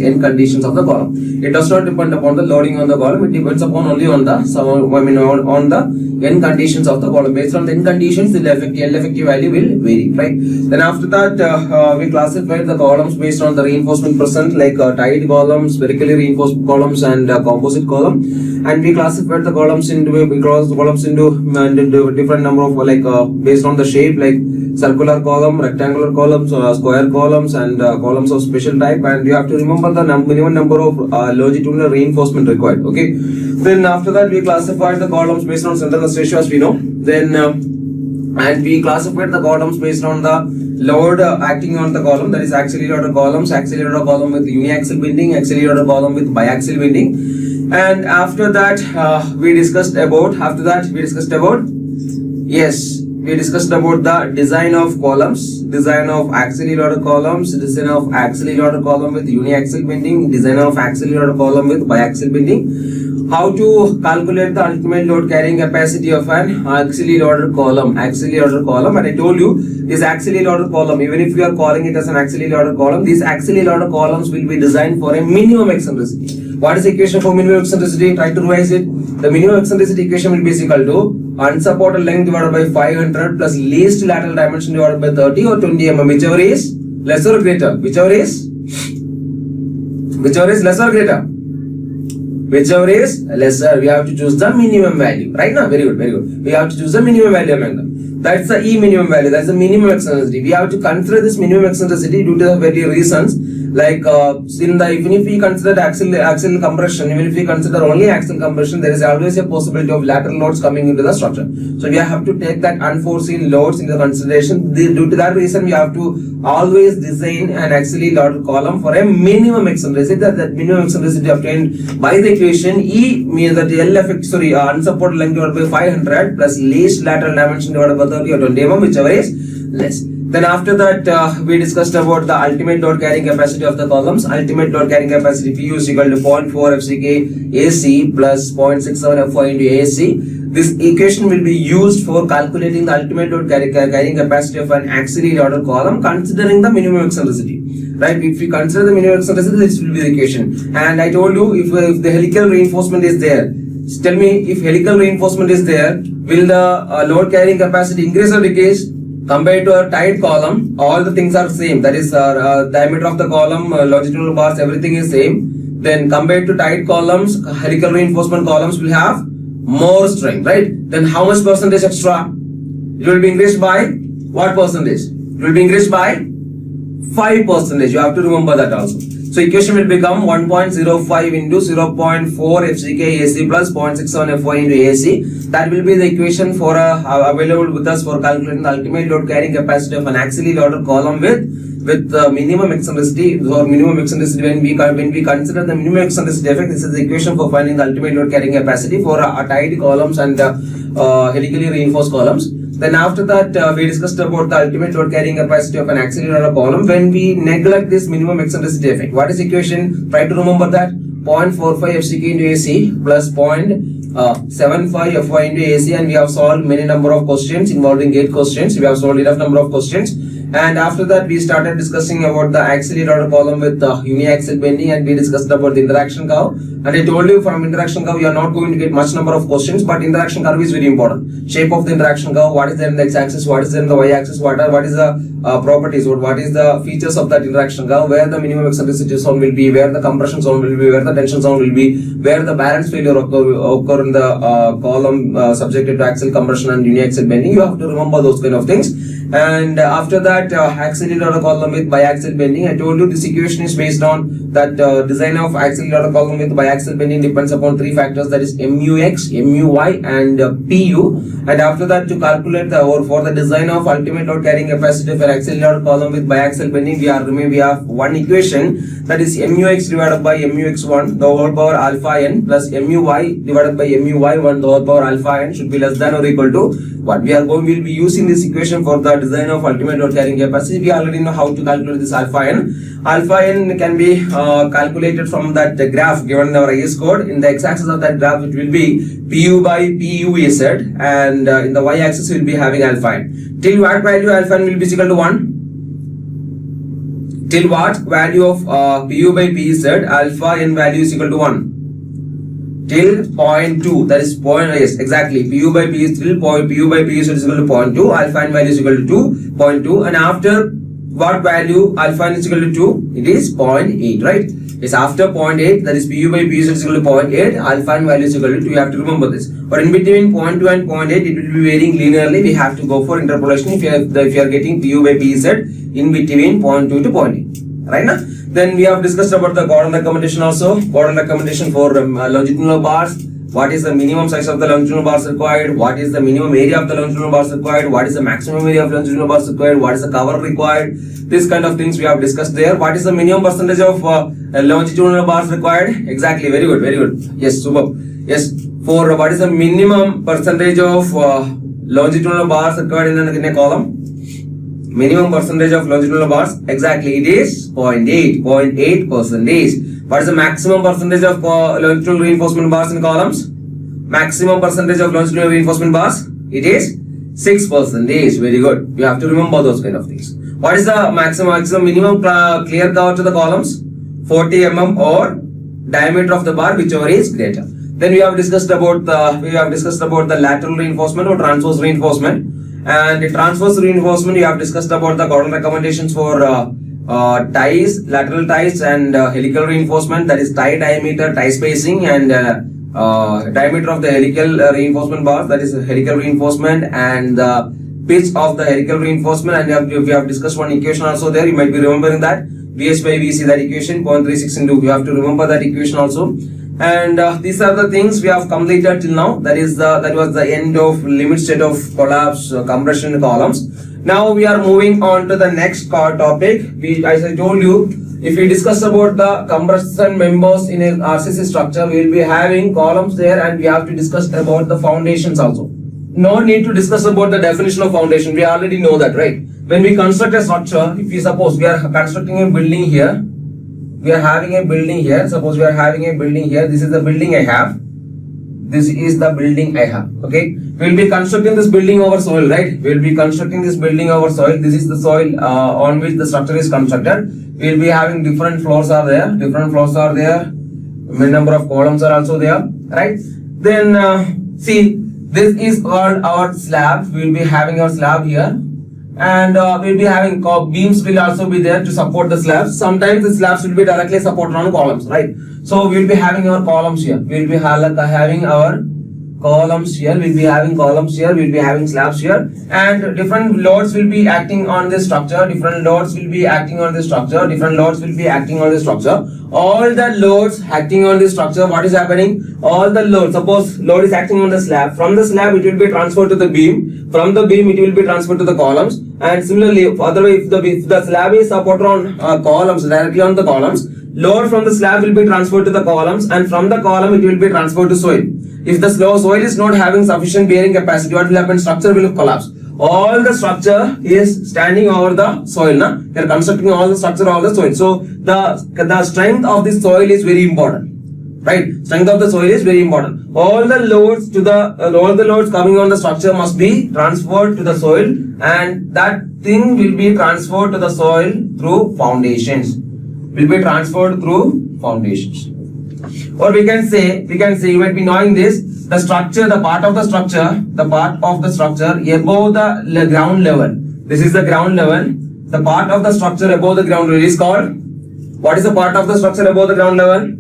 of the column. It does not depend upon the loading on the column. It depends upon only on the on the end conditions of the column. Based on the end conditions, the L effective value will vary, right? Then after that, we classify the columns based on the reinforcement present, like tied columns, vertically reinforced columns, and composite column. And we classified the columns into different number of based on the shape, like circular column, rectangular columns, square columns, and columns of special type. And you have to remember the minimum number of longitudinal reinforcement required. Okay. Then after that, we classified the columns based on slenderness ratio, as we know. Then and we classified the columns based on the load acting on the column, that is axially loaded columns, axially loaded column with uniaxial bending, axially loaded column with biaxial bending. And after that, we discussed about the design of columns, design of axially loaded columns, design of axially loaded column with uniaxial bending, design of axially loaded column with biaxial bending, how to calculate the ultimate load carrying capacity of an axially loaded column. And I told you, this axially loaded column, even if you are calling it as an axially loaded column, these axially loaded columns will be designed for a minimum eccentricity. What is the equation for minimum eccentricity? Try to revise it. The minimum eccentricity equation will be equal to unsupported length divided by 500 plus least lateral dimension divided by 30 or 20 mm, whichever is lesser or greater. Whichever is lesser or greater. Whichever is lesser, we have to choose the minimum value. Right now, very good. We have to choose the minimum value among them. That's the E minimum value. That's the minimum eccentricity. We have to consider this minimum eccentricity due to the various reasons. Like even if we consider axial compression, even if we consider only axial compression, there is always a possibility of lateral loads coming into the structure. So we have to take that unforeseen loads into consideration. Due to that reason, we have to always design an axially loaded column for a minimum eccentricity. That minimum eccentricity obtained by the equation E means that the L unsupported length divided by 500 plus least lateral dimension divided by 30 or 20 mm, whichever is less. Then after that, we discussed about the ultimate load carrying capacity of the columns. Ultimate load carrying capacity PU is equal to 0.4 FCK AC plus 0.67 FY into AC. This equation will be used for calculating the ultimate load carrying capacity of an axially loaded column, considering the minimum eccentricity. Right? If we consider the minimum eccentricity, this will be the equation. And I told you, if the helical reinforcement is there, tell me, if helical reinforcement is there, will the load carrying capacity increase or decrease? Compared to a tight column, all the things are same. That is, diameter of the column, longitudinal bars, everything is same. Then compared to tight columns, helical reinforcement columns will have more strength, right? Then how much percentage extra? It will be increased by what percentage? It will be increased by 5%. You have to remember that also. So equation will become 1.05 into 0.4 FCK AC plus 0.67 FY into AC. That will be the equation for available with us for calculating the ultimate load carrying capacity of an axially loaded column with minimum eccentricity or minimum eccentricity. When we consider the minimum eccentricity effect, this is the equation for finding the ultimate load carrying capacity for tight columns and helically reinforced columns. Then after that, we discussed about the ultimate load carrying capacity of an axially loaded column when we neglect this minimum eccentricity effect. What is the equation? Try to remember that. 0.45 FCK into AC plus 0.75 FY into AC, and we have solved many number of questions involving 8 questions. We have solved enough number of questions. And after that, we started discussing about the axially loaded column with uniaxial bending, and we discussed about the interaction curve. And I told you from interaction curve, you are not going to get much number of questions, but interaction curve is very important. Shape of the interaction curve, what is there in the x-axis, what is there in the y-axis, what is the properties, what is the features of that interaction curve, where the minimum eccentricity zone will be, where the compression zone will be, where the tension zone will be, where the balance failure occur in the column subjected to axial compression and uniaxial bending. You have to remember those kind of things. And after that, axially loaded column with biaxial bending. I told you this equation is based on that design of axially loaded column with biaxial bending depends upon 3 factors, that is MUX, MUY and PU. And after that, to calculate for the design of ultimate load carrying capacity for axially loaded column with biaxial bending, we have one equation, that is MUX divided by MUX1 the whole power alpha n plus MUY divided by MUY1 the whole power alpha n should be less than or equal to what we will be using this equation for the design of ultimate load carrying capacity. We already know how to calculate this alpha n. Alpha n can be calculated from that graph given in our IS code. In the x-axis of that graph, it will be PU by PU is set, and in the y-axis we will be having alpha n. Till what value alpha n will be equal to 1? Till what value of PU by P is set, alpha n value is equal to 1? Till 0.2, that is yes, exactly. PU by P is till PU by P is equal to 0.2, alpha n value is equal to 2.2, and after what value alpha n is equal to 2? It is 0.8, right? It's after 0.8, that is PU by P is equal to 0.8, alpha n value is equal to 2. You have to remember this. But in between 0.2 and 0.8, it will be varying linearly. We have to go for interpolation if you are getting PU by P set in between 0.2 to 0.8, right now? Then we have discussed about the Gordon recommendation also. Gordon recommendation for longitudinal bars. What is the minimum size of the longitudinal bars required? What is the minimum area of the longitudinal bars required? What is the maximum area of longitudinal bars required? What is the cover required? This kind of things we have discussed there. What is the minimum percentage of longitudinal bars required? Exactly. Very good. Very good. Yes, superb. Yes. For what is the minimum percentage of longitudinal bars required in a column? Minimum percentage of longitudinal bars, exactly, it is 0.8 percentage. What is the maximum percentage of longitudinal reinforcement bars in columns? Maximum percentage of longitudinal reinforcement bars, it is 6%. Very good. You have to remember those kind of things. What is the maximum minimum clear cover to the columns? 40 mm or diameter of the bar, whichever is greater. Then we have discussed about the lateral reinforcement or transverse reinforcement. And the transverse reinforcement, you have discussed about the Gordon recommendations for ties, lateral ties, and helical reinforcement, that is tie diameter, tie spacing, and diameter of the helical reinforcement bars, that is helical reinforcement, and the pitch of the helical reinforcement. And we have discussed one equation also there. You might be remembering that VH by VC, that equation 0.36 into. You have to remember that equation also. And these are the things we have completed till now. That was the end of limit state of collapse compression columns. Now we are moving on to the next topic. As I told you, if we discuss about the compression members in a RCC structure, we will be having columns there, and we have to discuss about the foundations also. No need to discuss about the definition of foundation. We already know that, right? when we construct a structure, if we suppose we are constructing a building here, we are having a building here, suppose we are having a building here, this is the building I have, this is the building I have, okay. We will be constructing this building over soil, right? We will be constructing this building over soil. This is the soil on which the structure is constructed. We will be having different floors are there, many number of columns are also there, right? Then see, this is called our slab. We will be having our slab here, and we will be having beams will also be there to support the slabs. Sometimes the slabs will be directly supported on columns, right? So we will be having our columns here. We will be having our columns here, we'll be having columns here, we'll be having slabs here, and different loads will be acting on this structure, different loads will be acting on this structure, different loads will be acting on this structure. All the loads acting on this structure, what is happening? All the loads, suppose load is acting on the slab, from the slab it will be transferred to the beam, from the beam it will be transferred to the columns, and similarly, otherwise if the slab is supported on columns, directly on the columns, load from the slab will be transferred to the columns, and from the column it will be transferred to soil. If the soil is not having sufficient bearing capacity, what will happen? Structure will collapse. All the structure is standing over the soil. They are constructing all the structure over the soil. So the strength of the soil is very important, right? Strength of the soil is very important. All the loads coming on the structure must be transferred to the soil, and that thing will be transferred to the soil through foundations. Will be transferred through foundations. Or we can say you might be knowing this, the structure, the part of the structure above the ground level. This is the ground level. The part of the structure above the ground level is called, what is the part of the structure above the ground level?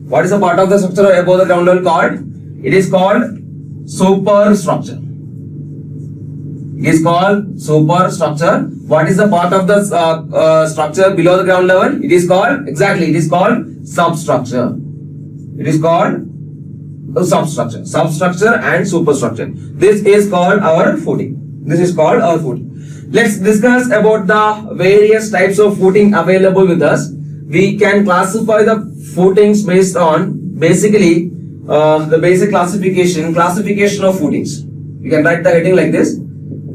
What is the part of the structure above the ground level called? It is called superstructure. It is called superstructure. What is the part of the structure below the ground level? It is called, exactly, it is called substructure. It is called substructure. Substructure and superstructure. This is called our footing. This is called our footing. Let's discuss about the various types of footing available with us. We can classify the footings based on basically the basic classification of footings. You can write the heading like this: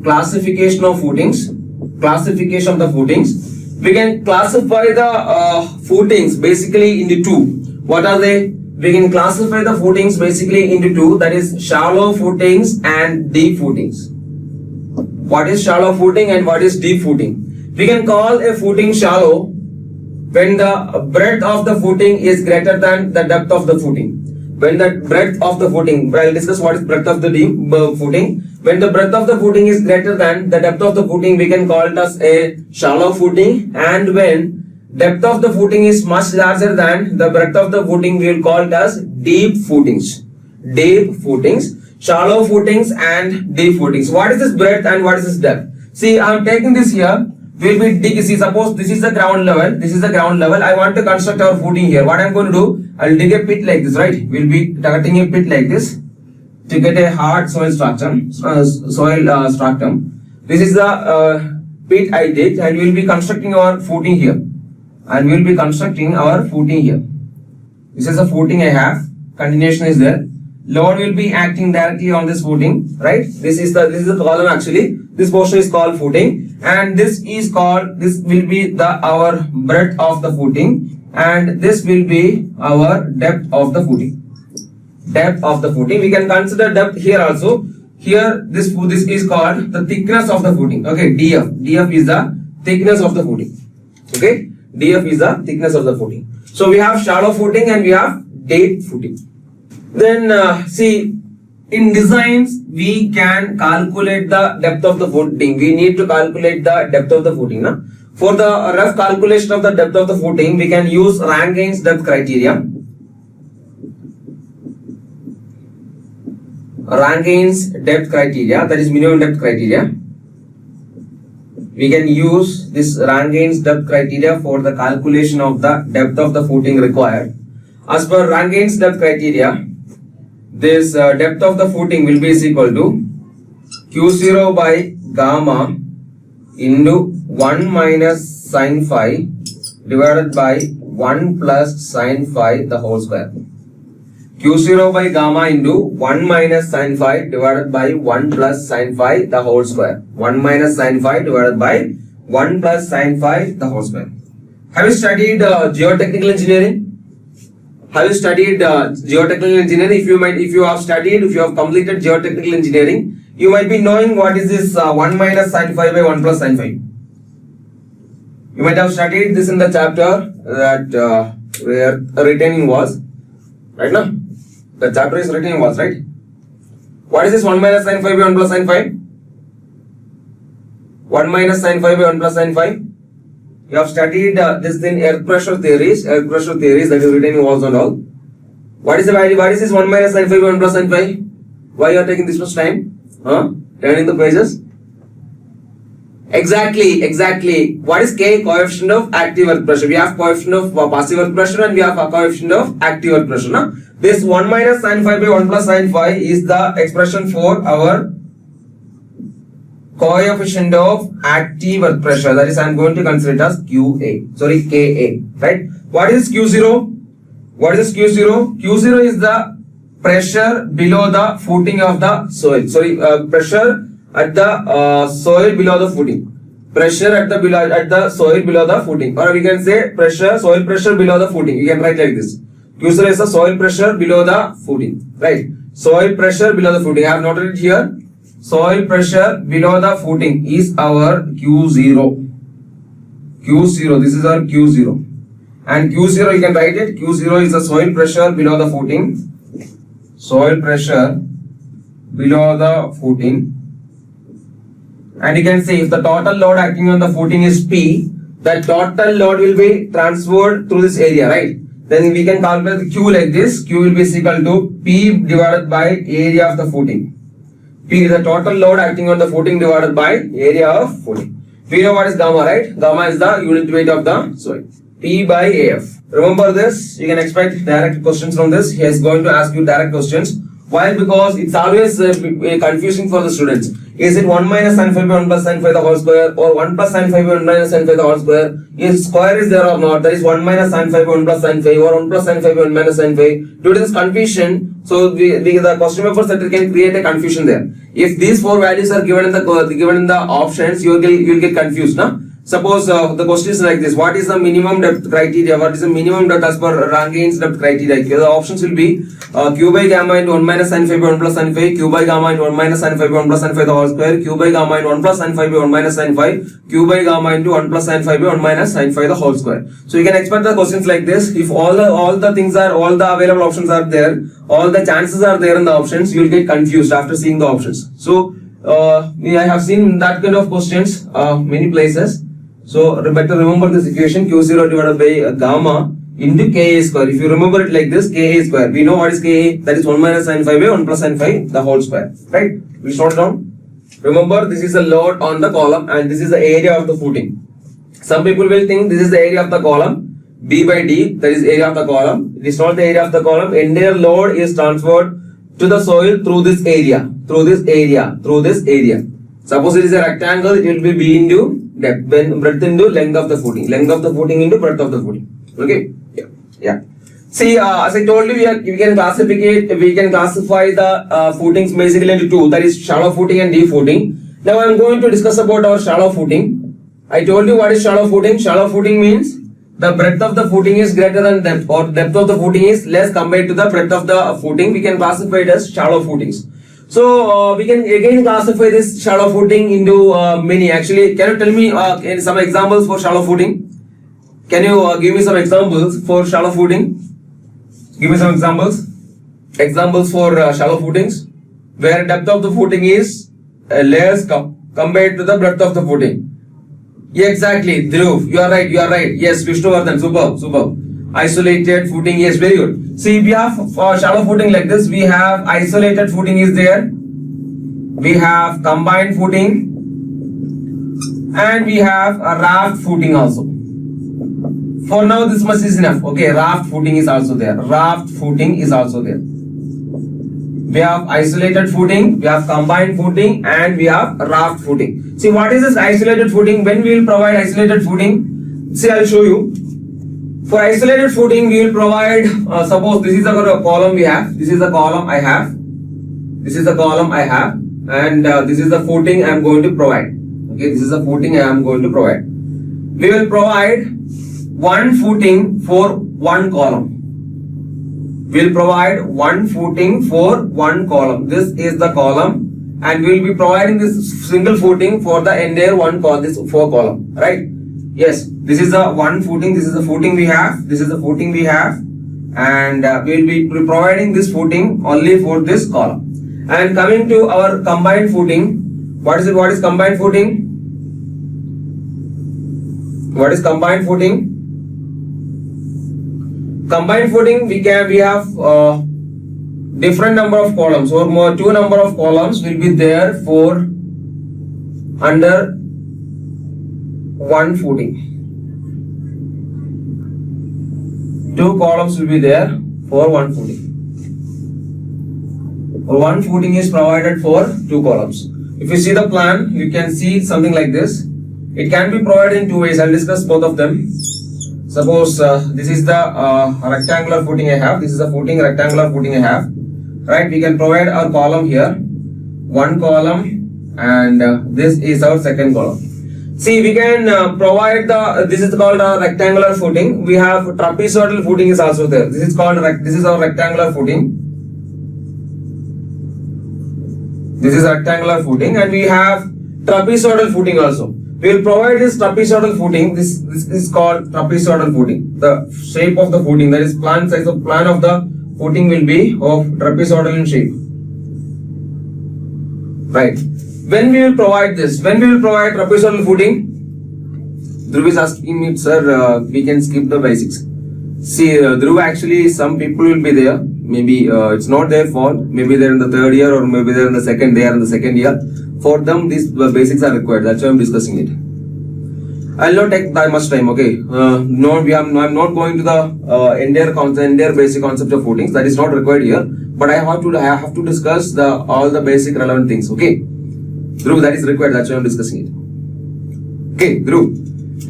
classification of footings. Classification of the footings. We can classify the footings basically into two. What are they? We can classify the footings basically into two, that is shallow footings and deep footings. What is shallow footing and what is deep footing? We can call a footing shallow when the breadth of the footing is greater than the depth of the footing. When the breadth of the footing, I'll discuss what is breadth of the deep footing. When the breadth of the footing is greater than the depth of the footing, we can call it as a shallow footing. And when depth of the footing is much larger than the breadth of the footing, we will call it as deep footings. Deep footings, shallow footings and deep footings. What is this breadth and what is this depth? See, I am taking this here. We'll be digging. See, suppose this is the ground level. This is the ground level. I want to construct our footing here. What I am going to do? I will dig a pit like this, right? We'll be cutting a pit like this to get a hard soil stratum. This is the pit I did, and we will be constructing our footing here. And we will be constructing our footing here. This is the footing I have. Continuation is there. Load will be acting directly on this footing, right? This is the column actually. This portion is called footing, and this will be our breadth of the footing, and this will be our depth of the footing. Depth of the footing. We can consider depth here also. Here this is called the thickness of the footing. Okay, DF. DF is the thickness of the footing. Okay, DF is the thickness of the footing. So we have shallow footing and we have deep footing. Then see, in designs we can calculate the depth of the footing. We need to calculate the depth of the footing. For the rough calculation of the depth of the footing, we can use Rankine's depth criteria. Rankine's depth criteria, that is minimum depth criteria. We can use this Rankine's depth criteria for the calculation of the depth of the footing required. As per Rankine's depth criteria, this depth of the footing will be equal to Q0 by gamma into 1 minus sin phi divided by 1 plus sin phi the whole square. Q0 by gamma into 1 minus sin phi divided by 1 plus sin phi the whole square. 1 minus sin phi divided by 1 plus sin phi the whole square. Have you studied geotechnical engineering? Have you studied geotechnical engineering? If you have completed geotechnical engineering, you might be knowing what is this 1 minus sin phi by 1 plus sin phi. You might have studied this in the chapter that where retaining walls, right now? The chapter is retaining walls, right? What is this 1 minus sin phi by 1 plus sin phi? 1 minus sin phi by 1 plus sin phi. You have studied this in earth pressure theories that is retaining walls and all. What is the value? What is this 1 minus sin phi by 1 plus sin phi? Why you are taking this much time? Turning the pages. Exactly. What is K? Coefficient of active earth pressure. We have coefficient of passive earth pressure and we have a coefficient of active earth pressure. No? This 1 minus sin phi by 1 plus sin phi is the expression for our coefficient of active earth pressure. That is, I am going to consider it as Ka. Right? What is Q0? Q0 is the pressure below the footing of the soil. Pressure at the soil below the footing. Pressure at the soil below the footing, or we can say soil pressure below the footing. You can write like this. Q0 is the soil pressure below the footing, right? Soil pressure below the footing. I have noted it here. Soil pressure below the footing is our Q0. This is our Q0. And Q0 you can write it. Q0 is the soil pressure below the footing. Soil pressure below the footing. And you can see if the total load acting on the footing is P, the total load will be transferred through this area, right? Then we can calculate the Q like this. Q will be equal to P divided by area of the footing. P is the total load acting on the footing divided by area of footing. We know what is gamma, right? Gamma is the unit weight of the soil. P by AF. Remember this. You can expect direct questions from this. He is going to ask you direct questions. Why? Because it's always confusing for the students. Is it 1 minus sin phi by 1 plus sin phi the whole square, or 1 plus sin phi by 1 minus sin phi the whole square? Is square is there or not? That is 1 minus sin phi by 1 plus sin phi, or 1 plus sin phi by 1 minus sin phi. Due to this confusion, so the question paper setter can create a confusion there. If these four values are given in the options, you will get confused, no? Suppose the question is like this: what is the minimum depth criteria? What is the minimum depth as per Rangine's depth criteria? The options will be Q by gamma into 1 minus sin phi by 1 plus sin phi, Q by gamma into 1 minus sin phi by 1 plus sin phi the whole square, Q by gamma into 1 plus sin phi by 1 minus sin phi, Q by gamma into 1 plus sin phi by 1 minus sin phi the whole square. So you can expect the questions like this. If all the available options are there, all the chances are there in the options, you will get confused after seeing the options. So I have seen that kind of questions many places. So better remember this equation: Q0 divided by gamma into Ka square. If you remember it like this, Ka square. We know what is Ka. That is 1 minus sin phi by 1 plus sin phi the whole square. Right? We'll note it down. Remember, this is the load on the column and this is the area of the footing. Some people will think this is the area of the column, B by D, that is area of the column. It is not the area of the column. Entire load is transferred to the soil through this area. Suppose it is a rectangle, it will be B into depth, breadth into length of the footing. Length of the footing into breadth of the footing. Okay? Yeah. See, as I told you, we can classify the footings basically into two. That is shallow footing and deep footing. Now I am going to discuss about our shallow footing. I told you what is shallow footing. Shallow footing means the breadth of the footing is greater than depth, or depth of the footing is less compared to the breadth of the footing. We can classify it as shallow footings. So we can again classify this shallow footing into many. Actually, can you tell me some examples for shallow footing? Can you give me some examples for shallow footing? Give me some examples. Examples for shallow footings where depth of the footing is less compared to the breadth of the footing. Yeah, exactly, Dhruv. You are right. Yes, Vishnuvardhan. Superb. Isolated footing, yes, very good. See, we have shallow footing like this. We have isolated footing is there. We have combined footing. And we have a raft footing also. For now, this much is enough. Okay, raft footing is also there. We have isolated footing, we have combined footing, and we have raft footing. See, what is this isolated footing? When we will provide isolated footing? See, I will show you. For isolated footing, we will provide, suppose this is the column we have, this is the column I have, this is the column I have, and this is the footing I am going to provide. Okay, this is the footing I am going to provide. We will provide one footing for one column. We will provide one footing for one column. This is the column, and we will be providing this single footing for the entire one column, this 4 column, right? Yes, this is the one footing, this is the footing we have, this is the footing we have, and we will be providing this footing only for this column. And coming to our combined footing, what is it? What is combined footing? What is combined footing? Combined footing, we have different number of columns, or more 2 number of columns will be there for under one footing. 2 columns will be there for one footing. One footing is provided for 2 columns. If you see the plan, you can see something like this. It can be provided in 2 ways. I'll discuss both of them. Suppose this is the rectangular footing I have. This is the footing, rectangular footing I have. Right? We can provide our column here. One column, and this is our second column. See, we can provide this is called a rectangular footing. We have trapezoidal footing is also there. This is called, this is our rectangular footing. This is rectangular footing, and we have trapezoidal footing also. We will provide this trapezoidal footing. This is called trapezoidal footing. The shape of the footing, that is plan size of plan of the footing will be of trapezoidal in shape. Right. When we will provide this, when we will provide trapezoidal footing, Dhruv is asking me, sir, we can skip the basics. See, Dhruv, actually some people will be there. Maybe it's not their fault. Maybe they're in the 3rd year, or maybe they're in the second. They are in the 2nd year. For them, these basics are required. That's why I'm discussing it. I'll not take that much time. Okay. No, I'm not going to the entire basic concept of footings. That is not required here. But I have to discuss all the basic relevant things. Okay. Dhruv, that is required. That's why I'm discussing it. Okay, Dhruv.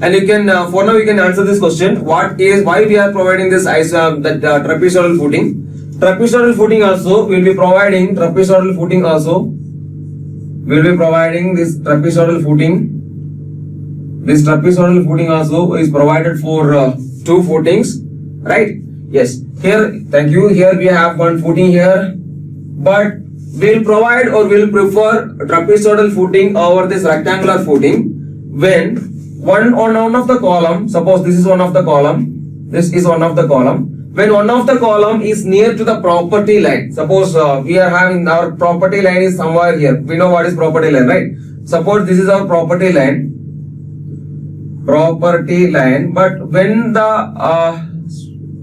And you can for now you can answer this question. Why we are providing this trapezoidal footing? Trapezoidal footing also will be providing trapezoidal footing also. We will be providing this trapezoidal footing. This trapezoidal footing also is provided for 2 footings, right? Yes. Here, thank you. Here we have one footing here, but we'll provide or we'll prefer trapezoidal footing over this rectangular footing when one of the column, suppose this is one of the column, this is one of the column. When one of the column is near to the property line, suppose we are having our property line is somewhere here. We know what is property line, right? Suppose this is our property line. But when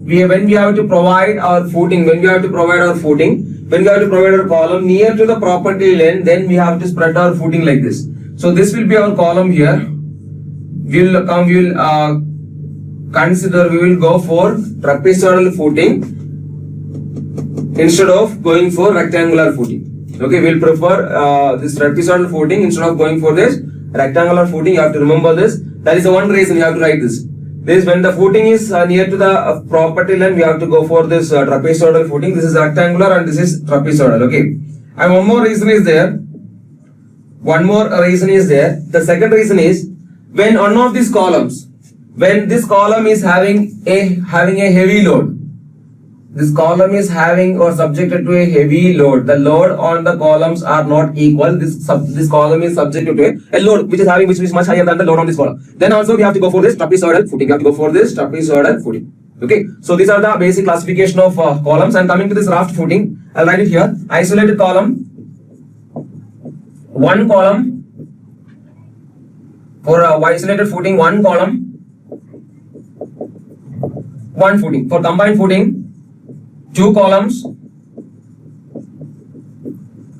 we have to provide our footing, when we have to provide our column near to the property line, then we have to spread our footing like this. So this will be our column here. We will go for trapezoidal footing instead of going for rectangular footing. Okay, we'll prefer this trapezoidal footing instead of going for this rectangular footing. You have to remember this. That is the one reason you have to write this. This, when the footing is near to the property line, we have to go for this trapezoidal footing. This is rectangular and this is trapezoidal. Okay, and one more reason is there. The second reason is when one of these columns, when this column is having a heavy load, this column is having or subjected to a heavy load. The load on the columns are not equal. This column is subjected to a load which is much higher than the load on this column. Then also we have to go for this trapezoidal footing. Okay, so these are the basic classification of columns. And coming to this raft footing, I'll write it here. Isolated column, one column. For isolated footing, one column, one footing. For combined footing, 2 columns,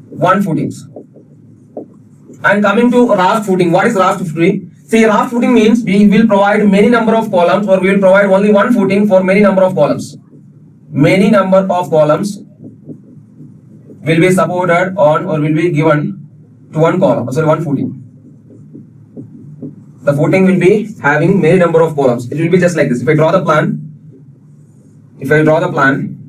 1 footings. And coming to raft footing, what is raft footing? See, raft footing means we will provide many number of columns, or we will provide only one footing for many number of columns. Many number of columns will be supported on or will be given to one column, sorry, one footing. The footing will be having many number of columns. It will be just like this. If I draw the plan, if I draw the plan,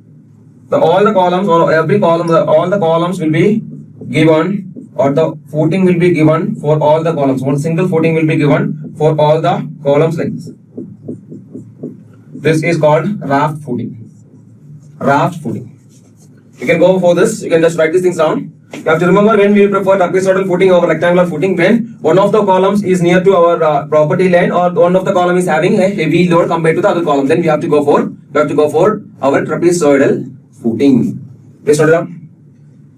all the columns or every column, all the columns will be given, or the footing will be given for all the columns. One single footing will be given for all the columns like this. This is called raft footing. Raft footing. You can go for this. You can just write these things down. You have to remember when we prefer trapezoidal footing over rectangular footing, when one of the columns is near to our property line, or one of the column is having a heavy load compared to the other column, then we have to go for our trapezoidal footing. Please note it down.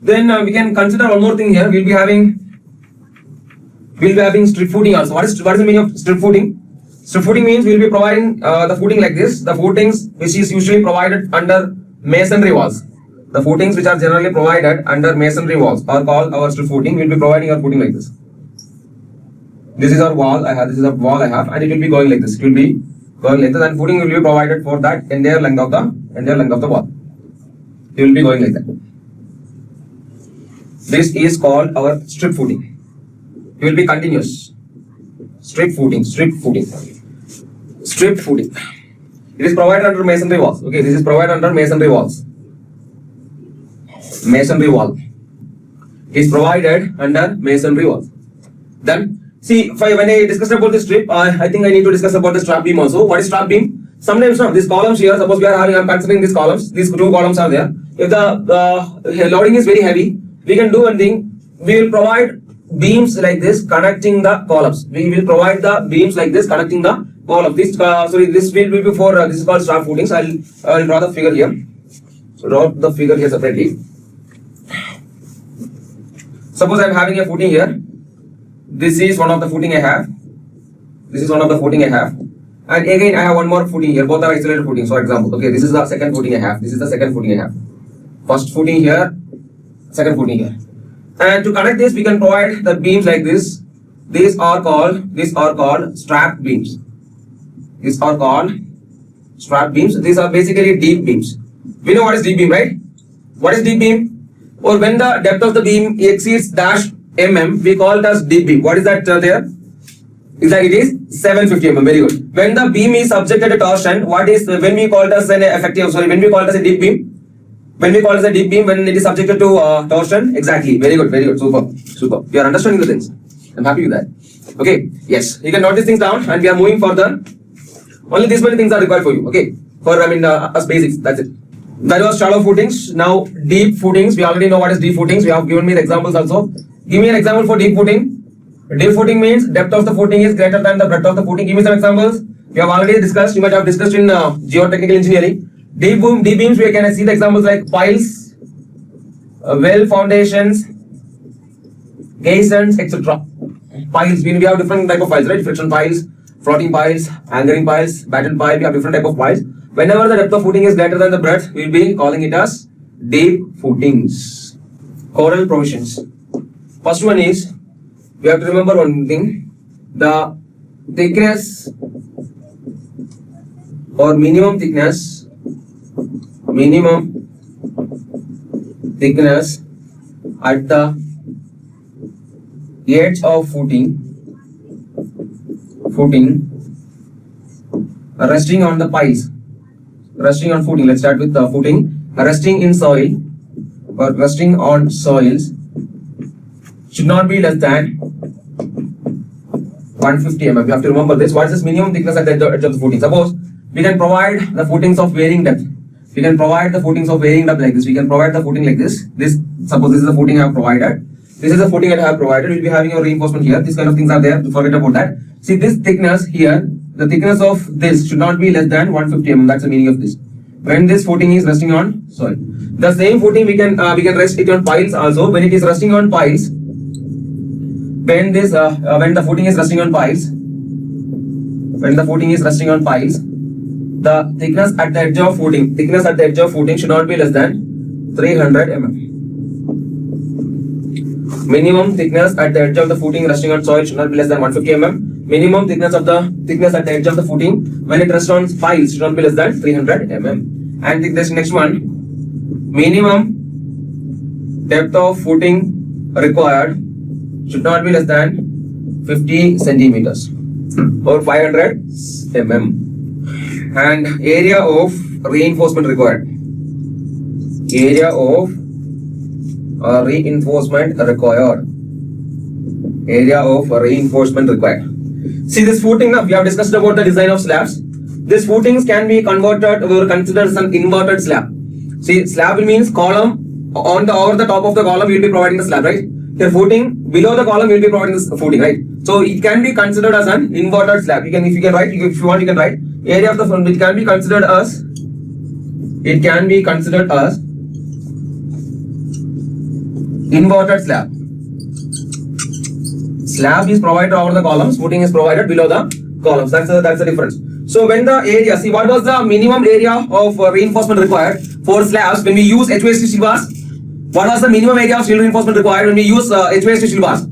Then we can consider one more thing here. We'll be having strip footing also. What is the meaning of strip footing? Strip footing means we'll be providing the footing like this. The footings which is usually provided under masonry walls. The footings which are generally provided under masonry walls are called our strip footing. We'll be providing our footing like this. This is our wall I have. This is a wall I have, and it will be going like this. It will be going like this, and footing will be provided for that entire length of the wall. It will be going like that. This is called our strip footing. It will be continuous. Strip footing. It is provided under masonry walls. Okay, this is provided under masonry walls. Masonry wall is provided under masonry walls. Then see, when I discussed about the strip, I think I need to discuss about the strap beam also. What is strap beam? Sometimes these columns here, suppose I'm considering these columns, these two columns are there. If the loading is very heavy, we can do one thing. We will provide beams like this connecting the columns. We will provide the beams like this connecting the columns. This will be for this is called strap footings. I'll draw the figure here. So draw the figure here separately. Suppose I'm having a footing here. This is one of the footing I have. And again I have one more footing here. Both are isolated footings. For example, okay, this is the second footing I have. First footing here, second footing here. And to connect this, we can provide the beams like this. These are called strap beams. These are basically deep beams. We know what is deep beam, right? What is deep beam? Or when the depth of the beam exceeds dash mm, we call it as deep beam. What is that there? Is that it is 750 mm. Very good. When the beam is subjected to torsion, when we call it as a deep beam? When we call it as a deep beam, when it is subjected to torsion, exactly. Very good. Super. You are understanding the things. I'm happy with that. Okay. Yes. You can note these things down, and we are moving further. Only these many things are required for you. Okay. As basics. That's it. That was shallow footings. Now deep footings. We already know what is deep footings. We have given me the examples also. Give me an example for deep footing. Deep footing means depth of the footing is greater than the breadth of the footing. Give me some examples. We have already discussed. You might have discussed in geotechnical engineering. Deep beams, we can see the examples like piles, well foundations, caissons, etc. Piles, we have different type of piles, right? Friction piles, floating piles, anchoring piles, battle pile. We have different type of piles. Whenever the depth of footing is greater than the breadth, we will be calling it as deep footings. Coral provisions. First one is, we have to remember one thing: the thickness or minimum thickness at the edge of footing resting on the piles, resting on footing. Let's start with the footing. Resting in soil or resting on soils should not be less than 150 mm. You have to remember this. What is this minimum thickness at the edge of the footing? Suppose we can provide the footings of varying depth. We can provide the footings of varying depth like this. We can provide the footing like this. Suppose this is the footing I have provided. This is the footing that I have provided. We'll be having a reinforcement here. These kind of things are there. Forget about that. See, this thickness here, the thickness of this should not be less than 150 mm. That's the meaning of this. When this footing is resting on soil, the same footing we can rest it on piles also. When it is resting on piles, when the footing is resting on piles, the thickness at the edge of footing should not be less than 300 mm. Minimum thickness at the edge of the footing resting on soil should not be less than 150 mm. Minimum thickness at the edge of the footing when it rests on piles should not be less than 300 mm. And this next one, minimum depth of footing required should not be less than 50 centimeters or 500 mm. And area of reinforcement required. Area of reinforcement required. Area of reinforcement required. See this footing, we have discussed about the design of slabs. These footings can be converted or considered as an inverted slab. See, slab means column on the over the top of the column you will be providing the slab, right? Your footing below the column you will be providing this footing, right? So it can be considered as an inverted slab. You can, if you can write, if you want, you can write area of the front. It can be considered as inverted slab. Slab is provided over the columns, footing is provided below the columns. That's the difference. So when the area, see what was the minimum area of reinforcement required for slabs when we use HVAC steel bars? What was the minimum area of steel reinforcement required when we use HVAC steel bars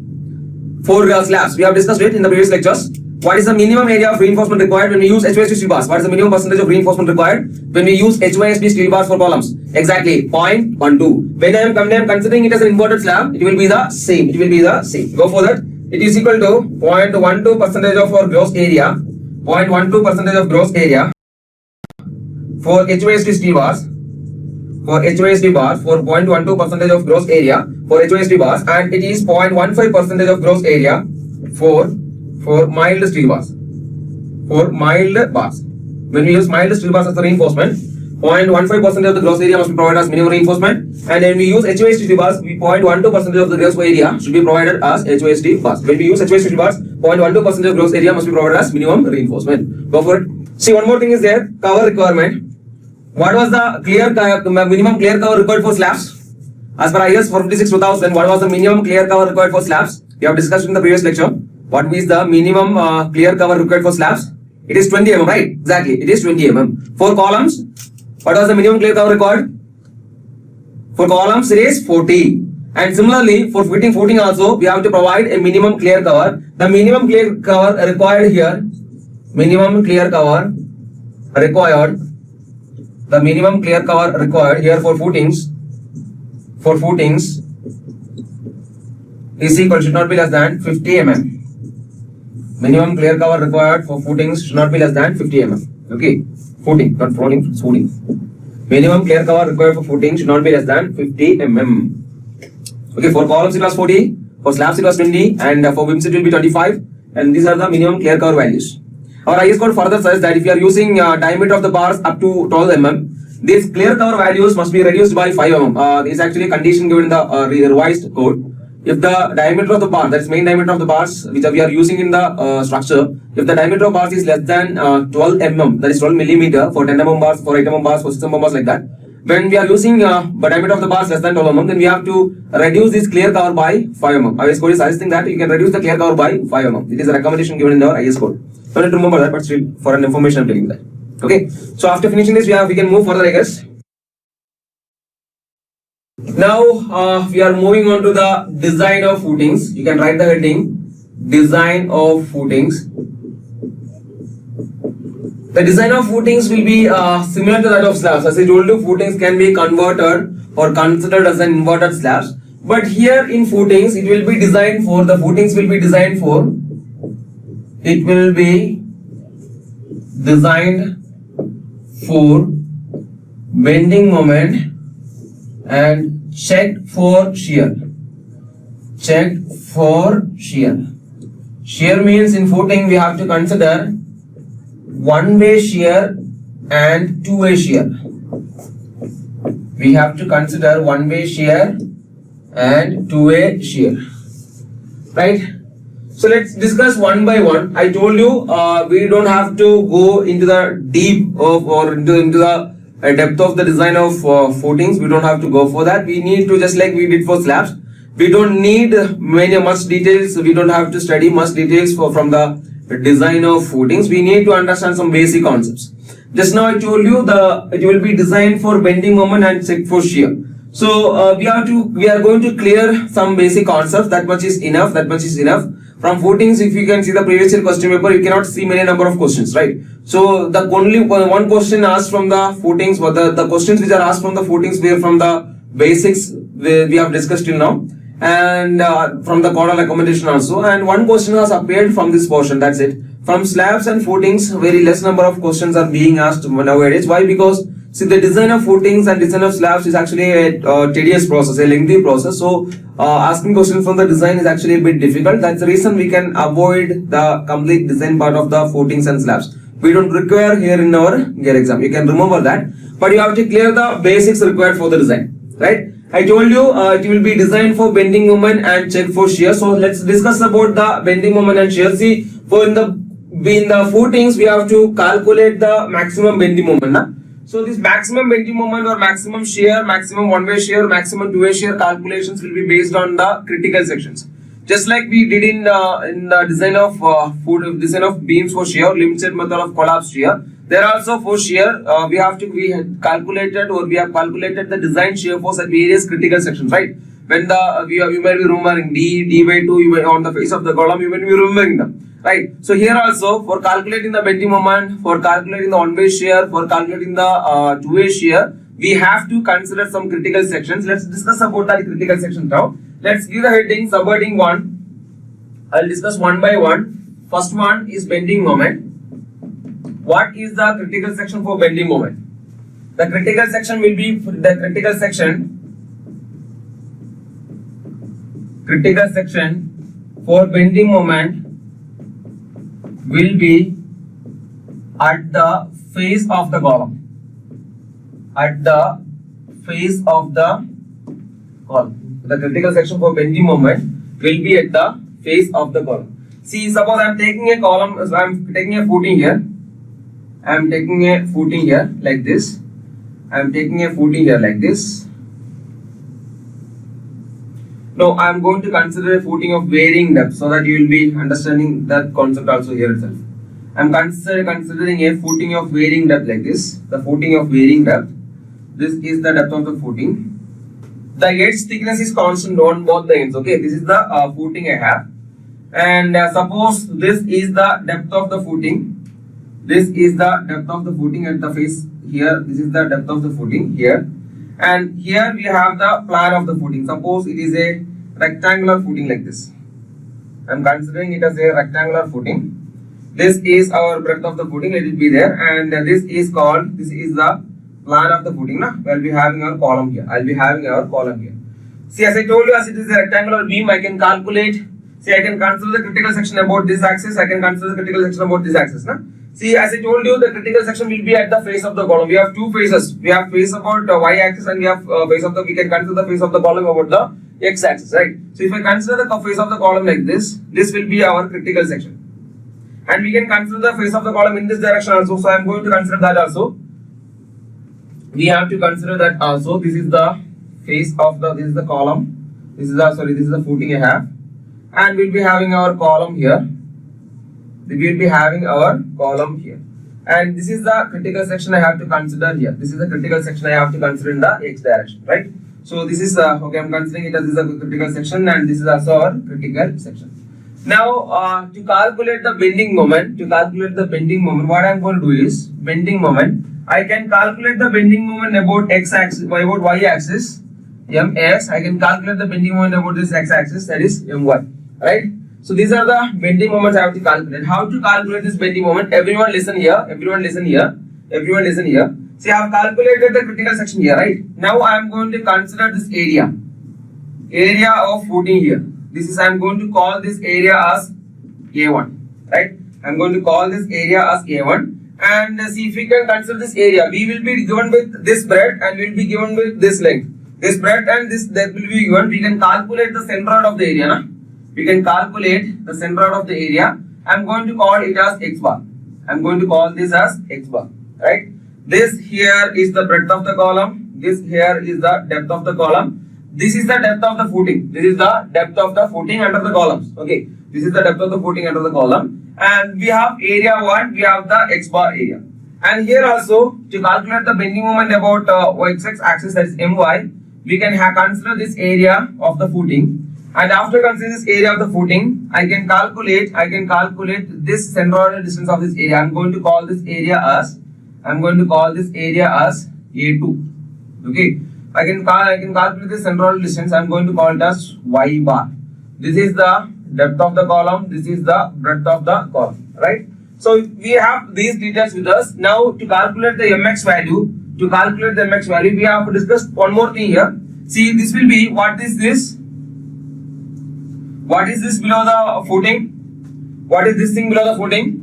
for slabs? We have discussed it in the previous lectures. What is the minimum area of reinforcement required when we use HVAC steel bars? What is the minimum percentage of reinforcement required when we use HVAC steel bars for columns? Exactly 0.12. When I am considering it as an inverted slab, it will be the same. Go for that. It is equal to 0.12 percentage of our gross area. 0.12 percentage of gross area for HVAC steel bars. For 0.12 percentage of gross area for HVAC bars, and it is 0.15 percentage of gross area for mild steel bars. For mild bars, when we use mild steel bars as a reinforcement, 0.15% of the gross area must be provided as minimum reinforcement, and when we use HVAC steel bars, 0.12% of the gross area should be provided as HVAC steel bars. When we use HVAC steel bars, 0.12% of gross area must be provided as minimum reinforcement. Go for it. See, one more thing is there, cover requirement. What was the minimum clear cover required for slabs? As per IS 456-2000, what was the minimum clear cover required for slabs? We have discussed in the previous lecture. What is the minimum clear cover required for slabs? It is 20 mm, right? Exactly, it is 20 mm. For columns, what was the minimum clear cover required? For columns, it is 40. And similarly, for footing also, we have to provide a minimum clear cover. The minimum clear cover required here, the minimum clear cover required here for footings is equal, should not be less than 50 mm. Minimum clear cover required for footings should not be less than 50 mm. Okay, footing, not footing. Minimum clear cover required for footing should not be less than 50 mm. Okay, for columns it was 40, for slabs it was 20, and for beams it will be 25. And these are the minimum clear cover values. Our IS code further says that if you are using diameter of the bars up to 12 mm, these clear cover values must be reduced by 5 mm. This is actually a condition given in the revised code. If the diameter of the bar, that is main diameter of the bars which we are using in the structure, if the diameter of bars is less than 12 mm, that is 12 millimeter for 10 mm bars, for 8 mm bars, for 6 mm bars, like that. When we are using diameter of the bars less than 12 mm, then we have to reduce this clear cover by 5 mm. IS code is suggesting that you can reduce the clear cover by 5 mm. It is a recommendation given in our IS code. You don't need to remember that, but still for an information I'm telling you that. Okay. So after finishing this, we can move further, I guess. Now we are moving on to the design of footings. You can write the heading design of footings. The design of footings will be similar to that of slabs. As I told you, footings can be converted or considered as an inverted slabs. But here in footings, it will be designed for bending moment and checked for shear. Shear means in footing we have to consider one-way shear and two-way shear. We have to consider one-way shear and two-way shear. Right? So let's discuss one by one. I told you we don't have to go into the deep of or into the depth of the design of footings. We don't have to go for that. We need to, just like we did for slabs, we don't need much details. We don't have to study much details from the design of footings. We need to understand some basic concepts. Just now I told you it will be designed for bending moment and checked for shear. So we are going to clear some basic concepts. That much is enough. From footings, if you can see the previous year question paper, you cannot see many number of questions, right? So the only one question asked from the footings, but the questions which are asked from the footings were from the basics we have discussed till now, and from the codal accommodation also, and one question has appeared from this portion. That's it. From slabs and footings, very less number of questions are being asked nowadays. Why? Because See, the design of footings and design of slabs is actually a tedious process, a lengthy process. So, asking questions from the design is actually a bit difficult. That's the reason we can avoid the complete design part of the footings and slabs. We don't require here in our gear exam. You can remember that. But you have to clear the basics required for the design, right? I told you it will be designed for bending moment and check for shear. So, let's discuss about the bending moment and shear. See, for in the footings, we have to calculate the maximum bending moment. Na? So this maximum bending moment or maximum shear, maximum one-way shear, maximum two-way shear calculations will be based on the critical sections. Just like we did in the design of beams for shear, limited method of collapse shear. There also for shear, we have calculated the design shear force at various critical sections, right? When you might be remembering D by 2 you on the face of the column, you might be remembering them. Right. So here also for calculating the bending moment, for calculating the one-way shear, for calculating the two-way shear, we have to consider some critical sections. Let's discuss about that critical section now. Let's give the heading subheading 1. I'll discuss one by one. First one is bending moment. What is the critical section for bending moment? The critical section will be critical section for bending moment will be at the face of the column. At the face of the column. The critical section for bending moment will be at the face of the column. See, suppose I am taking a column, so I am taking a footing here. I am taking a footing here like this. I am taking a footing here like this. Now I am going to consider a footing of varying depth so that you will be understanding that concept also here itself. I am considering a footing of varying depth like this. The footing of varying depth. This is the depth of the footing. The edge thickness is constant on both the ends. Okay, this is the footing I have. And suppose this is the depth of the footing. This is the depth of the footing at the face here. This is the depth of the footing here. And here we have the plan of the footing. Suppose it is a rectangular footing like this. I am considering it as a rectangular footing. This is our breadth of the footing. Let it be there. And this is the plan of the footing. Na? We will be having our column here. I will be having our column here. See, as I told you, as it is a rectangular beam, I can calculate. See, I can consider the critical section about this axis. I can consider the critical section about this axis. Na? See, as I told you, the critical section will be at the face of the column. We have two faces. We have face about y-axis and we have we can consider the face of the column about the x-axis, right? So, if I consider the face of the column like this will be our critical section. And we can consider the face of the column in this direction also. So, I am going to consider that also. We have to consider that also. This is the face of this is the column. This is the footing I have. And we'll be having our column here. We will be having our column here, and this is the critical section I have to consider here. This is the critical section I have to consider in the x direction, right? So this is okay. I'm considering it as this is a critical section, and this is also our critical section. Now, to calculate the bending moment, what I'm going to do is bending moment. I can calculate the bending moment about x-axis, about y-axis, ms. I can calculate the bending moment about this x-axis, that is my, right? So these are the bending moments I have to calculate. How to calculate this bending moment? Everyone listen here. See, I have calculated the critical section here, right? Now I am going to consider this area of footing here. I am going to call this area as A1, right? I am going to call this area as A1. And see, if we can consider this area, we will be given with this breadth and we will be given with this length. This breadth and this depth will be given. We can calculate the centroid of the area, na? We can calculate the centroid of the area. I am going to call it as x bar. I am going to call this as x bar, right? This here is the breadth of the column. This here is the depth of the column. This is the depth of the footing. This is the depth of the footing under the columns. Okay. This is the depth of the footing under the column. And we have area 1. We have the x bar area. And here also, to calculate the bending moment about x axis, that is my, we can consider this area of the footing. And after considering this area of the footing, I can calculate this centroidal distance of this area. I'm going to call this area as A2. Okay. I can calculate this centroidal distance. I'm going to call it as y bar. This is the depth of the column. This is the breadth of the column. Right. So we have these details with us. Now to calculate the mx value, to calculate the mx value, we have to discuss one more thing here. See, this will be, what is this? What is this below the footing? What is this thing below the footing?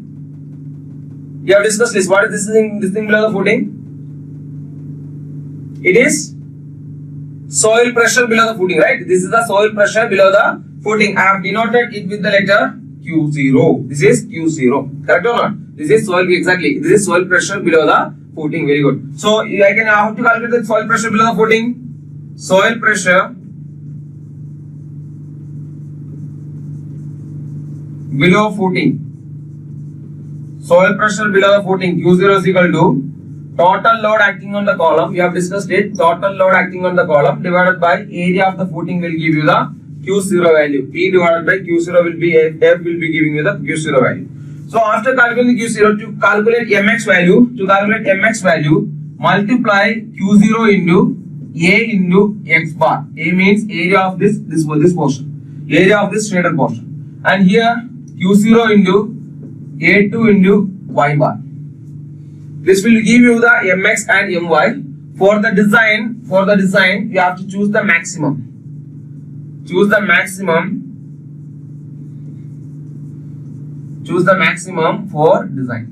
We have discussed this. What is this thing below the footing? It is soil pressure below the footing, right? This is the soil pressure below the footing. I have denoted it with the letter Q0. This is Q0. Correct or not? This is soil, exactly. This is soil pressure below the footing. Very good. So I can have to calculate the soil pressure below the footing. Soil pressure below footing. Soil pressure below the footing, Q0 is equal to total load acting on the column. We have discussed it. Total load acting on the column divided by area of the footing will give you the Q0 value. P divided by Q0 will be F will be giving you the Q0 value. So after calculating the Q0, to calculate mx value, multiply Q0 into A into x bar. A means area of this portion, area of this shaded portion, and here Q0 into A2 into y bar. This will give you the mx and my. For the design, you have to choose the maximum. Choose the maximum for design.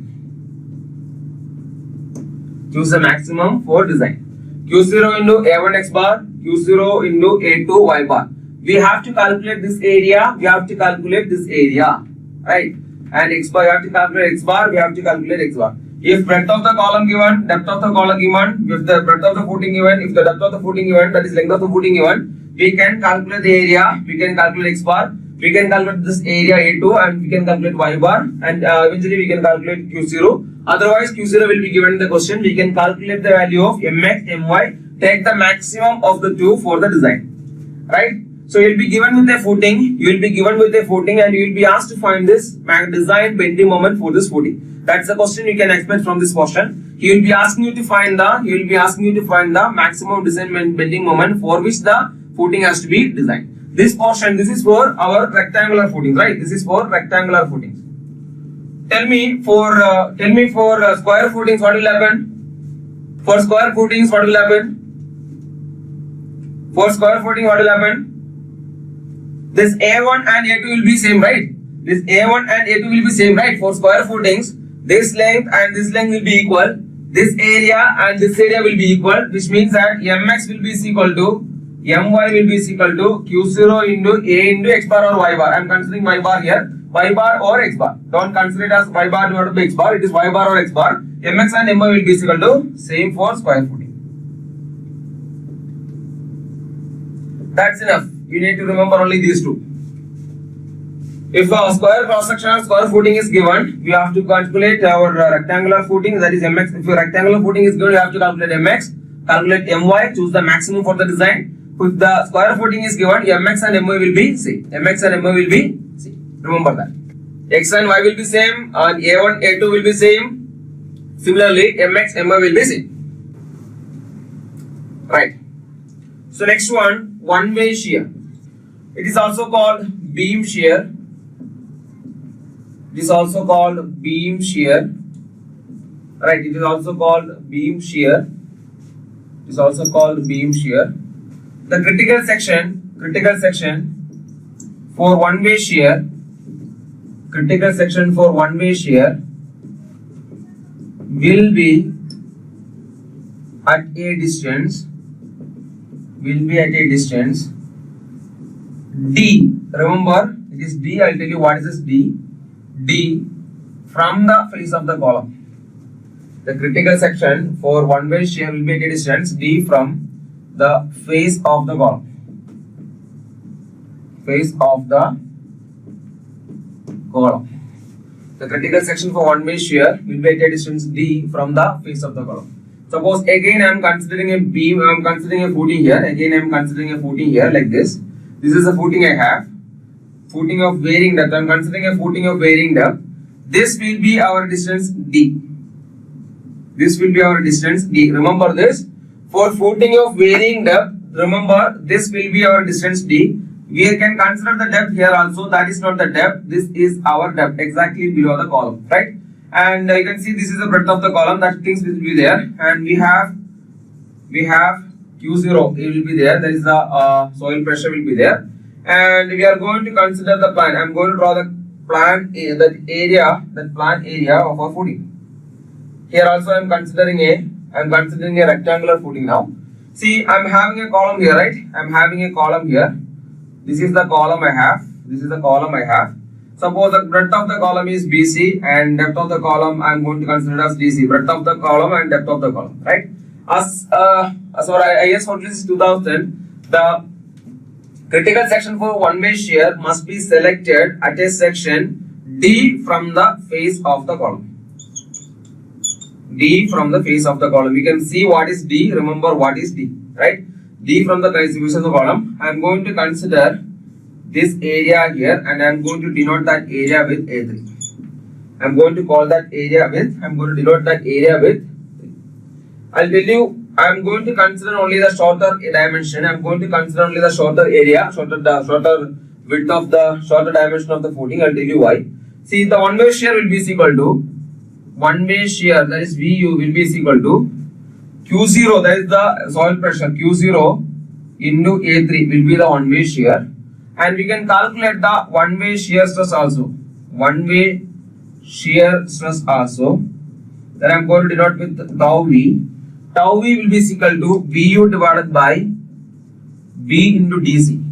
Choose the maximum for design. Q0 into A1 x bar, Q0 into A2 y bar. We have to calculate this area. Right? And x bar, you have to calculate x bar. We have to calculate x bar. If breadth of the column given, depth of the column given, if the breadth of the footing given, if the depth of the footing given, that is length of the footing given, we can calculate the area, we can calculate x bar, we can calculate this area A2, and we can calculate y bar, and eventually we can calculate Q0. Otherwise, Q0 will be given in the question. We can calculate the value of mx, my, take the maximum of the two for the design. Right? So you will be given with a footing, and you will be asked to find this design bending moment for this footing. That's the question you can expect from this portion. He will be asking you to find the maximum design bending moment for which the footing has to be designed. This portion, this is for our rectangular footings, right? This is for rectangular footings. Tell me for square footings what will happen? For square footings what will happen? For square footing what will happen? This A1 and A2 will be same, right? This A1 and A2 will be same, right? For square footings, this length and this length will be equal. This area and this area will be equal, which means that mx will be equal to my will be equal to Q0 into A into x bar or y bar. I am considering y bar here. Y bar or x bar. Don't consider it as y bar divided by x bar. It is y bar or x bar. Mx and my will be equal to same for square footing. That's enough. You need to remember only these two. If a square cross section or square footing is given, we have to calculate our rectangular footing, that is mx. If a rectangular footing is given, you have to calculate mx, calculate my, choose the maximum for the design. If the square footing is given, mx and my will be same. Mx and my will be same. Remember that. X and y will be same, and A1, A2 will be same. Similarly, mx, my will be same. Right. So next one-way shear. It is also called beam shear. It is also called beam shear. Right, it is also called beam shear. It is also called beam shear. The critical section for one-way shear, will be at a distance, D. Remember, it is D. I'll tell you what is this D. D from the face of the column. The critical section for one-way shear will be at a distance D from the face of the column. The critical section for one-way shear will be at a distance D from the face of the column. Suppose again I am considering a beam, I am considering a footing here. Again I am considering a footing here like this. This is a footing I have. Footing of varying depth. I am considering a footing of varying depth. This will be our distance D. Remember this. For footing of varying depth, remember this will be our distance D. We can consider the depth here also. That is not the depth. This is our depth exactly below the column, right? And you can see this is the breadth of the column. That things will be there. And we have we have Q0, it will be there, that is the soil pressure will be there, and we are going to consider the plan. I am going to draw the plan, that plan area of our footing. Here also I am considering a rectangular footing now. See, I am having a column here, right? I am having a column here. This is the column I have. This is the column I have. Suppose the breadth of the column is BC and depth of the column I am going to consider as DC. Breadth of the column and depth of the column, right? As for IS 2000, the critical section for one-way shear must be selected at a section D from the face of the column. D from the face of the column. We can see what is D. Remember what is D, right? D from the face of the column. I am going to consider this area here and I am going to denote that area with A3. I am going to call that area with, I am going to denote that area with 3. I'll tell you, I am going to consider only the shorter dimension. I am going to consider only the shorter area, shorter width of the shorter dimension of the footing. I'll tell you why. See, the one-way shear will be equal to, one-way shear, that is VU, will be equal to Q0, that is the soil pressure, Q0 into A3 will be the one-way shear. And we can calculate the one-way shear stress also. One-way shear stress also. Then I am going to denote with tau V. Tau V will be equal to VU divided by B into DC.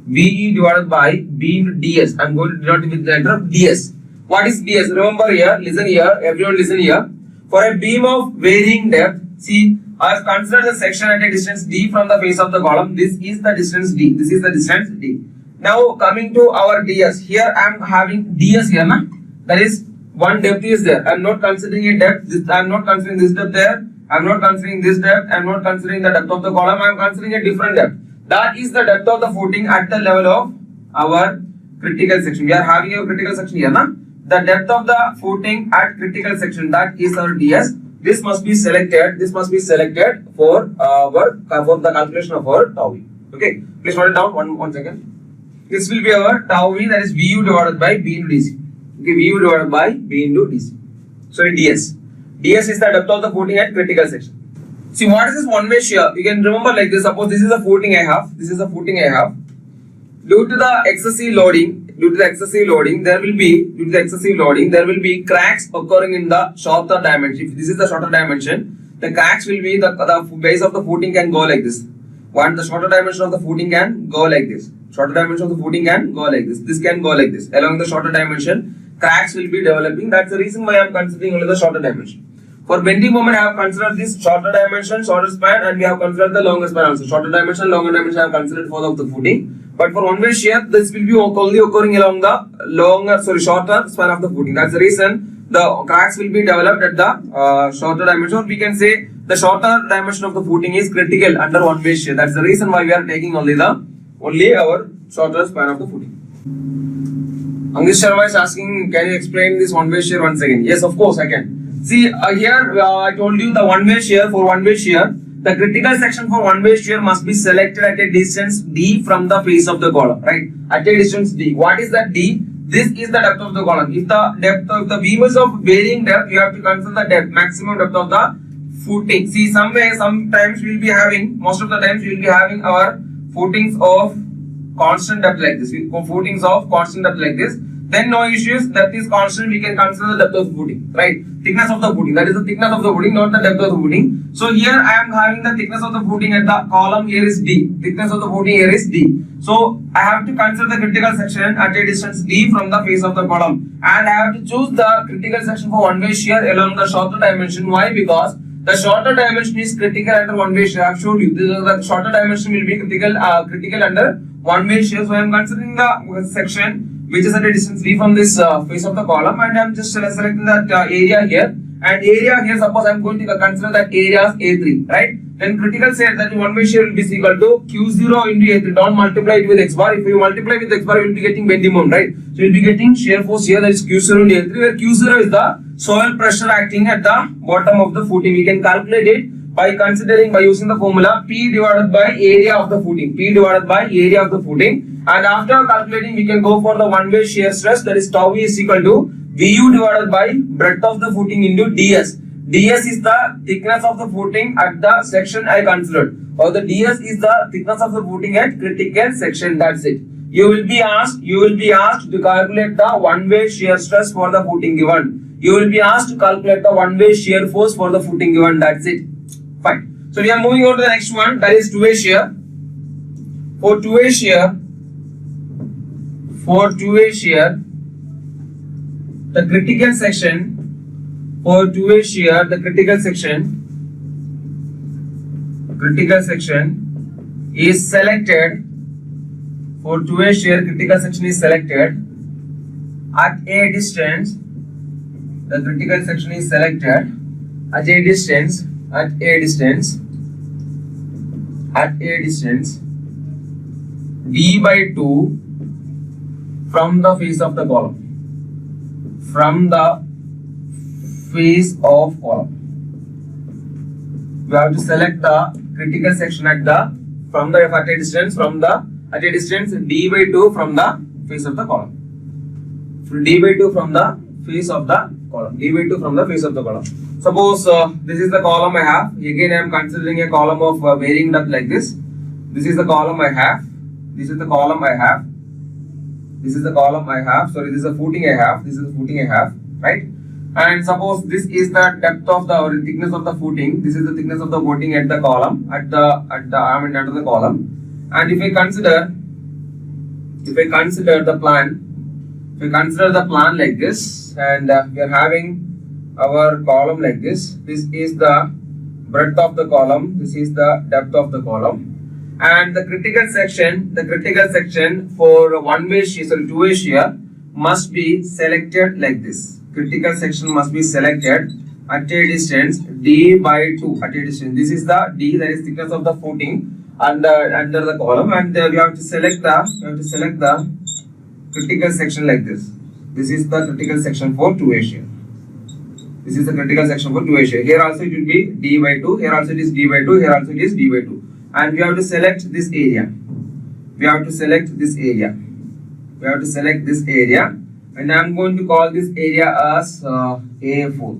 VE divided by B into DS. I am going to denote with the letter DS. What is DS? Remember here, listen here, everyone listen here. For a beam of varying depth, see, I have considered the section at a distance D from the face of the column. This is the distance D. This is the distance D. Now coming to our DS. Here I am having DS here, na? That is one depth is there. I am not considering a depth. I am not considering this depth there. I am not considering this depth. I am not considering the depth of the column. I am considering a different depth. That is the depth of the footing at the level of our critical section. We are having a critical section here, na? The depth of the footing at critical section, that is our DS. This must be selected. This must be selected for the calculation of our tau V. Okay, please write it down. One second. This will be our tau V, that is VU divided by B into DC. Okay, VU divided by B into DC. Sorry, DS. DS is the depth of the footing at critical section. See, what is this one-way shear? You can remember like this. Suppose this is the footing I have. This is the footing I have. Due to the excessive loading, there will be cracks occurring in the shorter dimension. If this is the shorter dimension, the cracks will be the base of the footing can go like this. The shorter dimension of the footing can go like this. Shorter dimension of the footing can go like this. This can go like this. Along the shorter dimension, cracks will be developing. That's the reason why I am considering only the shorter dimension. For bending moment, I have considered this shorter dimension, shorter span, and we have considered the longer span also. Shorter dimension, longer dimension I have considered for the footing. But for one-way shear, this will be only occurring along the shorter span of the footing. That's the reason the cracks will be developed at the shorter dimension. We can say the shorter dimension of the footing is critical under one-way shear. That's the reason why we are taking only our shorter span of the footing. Angish Sharma is asking, can you explain this one-way shear once again? Yes, of course I can. See, here I told you the one-way shear. For one-way shear, the critical section for one-way shear must be selected at a distance D from the face of the column, right? At a distance D. What is that D? This is the depth of the column. If the depth of the beam is of varying depth, you have to consider the depth, maximum depth of the footing. See, sometimes we will be having, most of the times we will be having our footings of constant depth like this. Footings of constant depth like this. Then no issues, depth is constant, we can consider the depth of the footing, right? Thickness of the footing, that is the thickness of the footing, not the depth of the footing. So here I am having the thickness of the footing at the column, here is D. Thickness of the footing here is D. So I have to consider the critical section at a distance D from the face of the column. And I have to choose the critical section for one-way shear along the shorter dimension. Why? Because the shorter dimension is critical under one-way shear. I have showed you, the shorter dimension will be critical under one-way shear. So I am considering the section which is at a distance D from this face of the column, and I am just selecting that area here. And area here, suppose I am going to consider that area as A3, right? Then critical says that one-way shear will be equal to Q0 into A3. Don't multiply it with X bar. If you multiply with X bar, you will be getting bending moment, right? So you will be getting shear force here, that is Q0 into A3, where Q0 is the soil pressure acting at the bottom of the footing. We can calculate it by using the formula P divided by area of the footing. P divided by area of the footing. And after calculating, we can go for the one-way shear stress, that is tau V is equal to VU divided by breadth of the footing into DS. ds is the thickness of the footing at the section I considered, or the ds is the thickness of the footing at critical section. That's it. You will be asked to calculate the one-way shear stress for the footing given. You will be asked to calculate the one-way shear force for the footing given. That's it. Fine. So we are moving on to the next one, that is two-way shear. For two-way shear, the critical section, for two-way shear, the critical section is selected. For two-way shear, critical section is selected at a distance. The critical section is selected at a distance d by 2 from the face of the column. We have to select the critical section at a distance d by 2 from the face of the column. D by 2 from the face of the column. Suppose this is the column I have. Again I am considering a column of varying depth like this. This is the column I have. This is the footing I have. Right? And suppose this is the depth of the or thickness of the footing. This is the thickness of the footing at the column, under the column. And if I consider the plan like this, and we are having our column like this. This is the breadth of the column. This is the depth of the column. And the critical section for one-way shear, two-way shear must be selected like this. Critical section must be selected at a distance d by 2. This is the d, that is thickness of the footing under the column, and we have to select the critical section like this. This is the critical section for two-way shear. Here also it will be d by 2. Here also it is d by 2. Here also it is d by 2. And we have to select this area. And I am going to call this area as A4.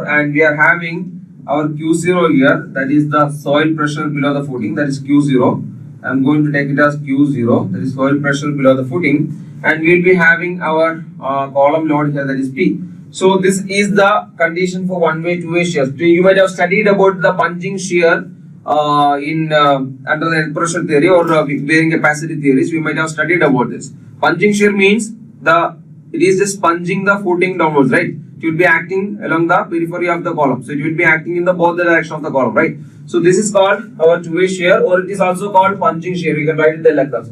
And we are having our Q0 here, that is the soil pressure below the footing, that is Q0. I am going to take it as Q0, that is soil pressure below the footing, and we will be having our column load here, that is P. So this is the condition for one-way, two-way shears. You might have studied about the punching shear under the pressure theory or bearing capacity theories. We might have studied about this. Punching shear means it is just punching the footing downwards, right? It will be acting along the periphery of the column. So it will be acting in both the direction of the column, right? So this is called our two-way shear, or it is also called punching shear. You can write it like that.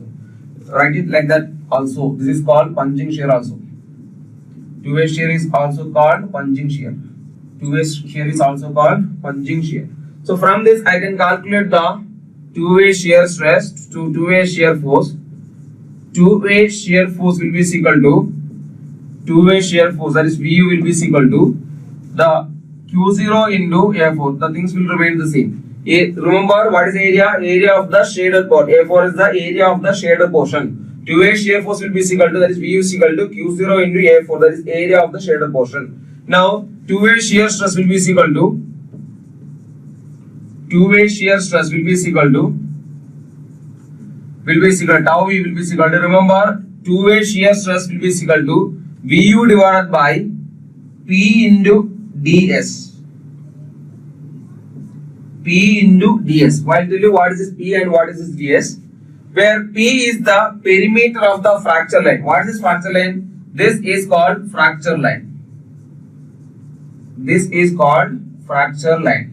This is called punching shear also. Two-way shear is also called punching shear. So from this I can calculate the two-way shear stress to two-way shear force. Two-way shear force will be equal to that is VU will be equal to the Q0 into A4. The things will remain the same. Remember what is the area? Area of the shaded part. A4 is the area of the shaded portion. Two-way shear force will be equal to, that is VU is equal to Q0 into A4, that is area of the shaded portion. Now two-way shear stress will be equal to tau V will be equal to, remember, two-way shear stress will be equal to VU divided by P into ds. Why tell you what is this P and what is this ds? Where P is the perimeter of the fracture line. What is this fracture line? This is called fracture line.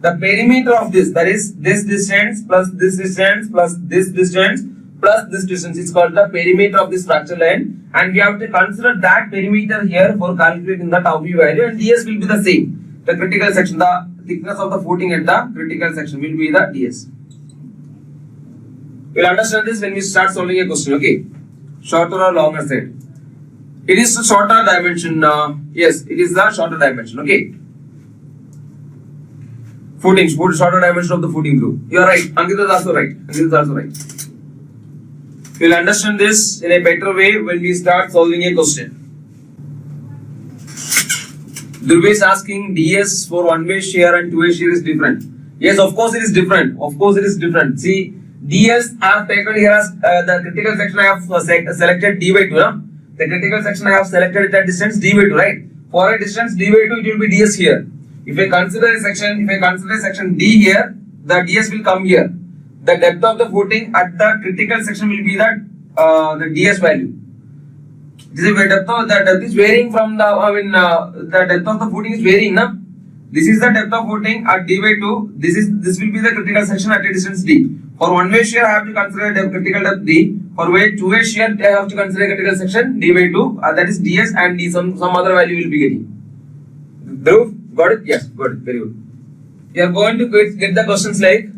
The perimeter of this, that is this distance plus this distance plus this distance plus this distance, is called the perimeter of this fracture line, and we have to consider that perimeter here for calculating the tau v value, and ds will be the same. The critical section, the thickness of the footing at the critical section will be the ds. We will understand this when we start solving a question. Okay, shorter or longer side? It is the shorter dimension. Yes, it is the shorter dimension. Okay. Footing, shorter dimension of the footing group. You are right. Ankita is also right. We will understand this in a better way when we start solving a question. Dhruv is asking DS for one-way shear and two-way shear is different. Yes, of course it is different. Of course it is different. See, DS I have taken here as the critical section I have selected D by 2. No? The critical section I have selected at distance D by 2, right? For a distance D by 2, it will be DS here. If I consider a section D here, the DS will come here. The depth of the footing at the critical section will be the DS value. This is where the depth is varying from the depth of the footing is varying, na? This is the depth of footing at D by 2. This will be the critical section at a distance D. For one-way shear, I have to consider a critical depth D. For two-way shear, I have to consider a critical section D by 2. That is DS and D. Some other value will be getting. Dhruv, got it? Yes, got it. Very good. We are going to get the questions like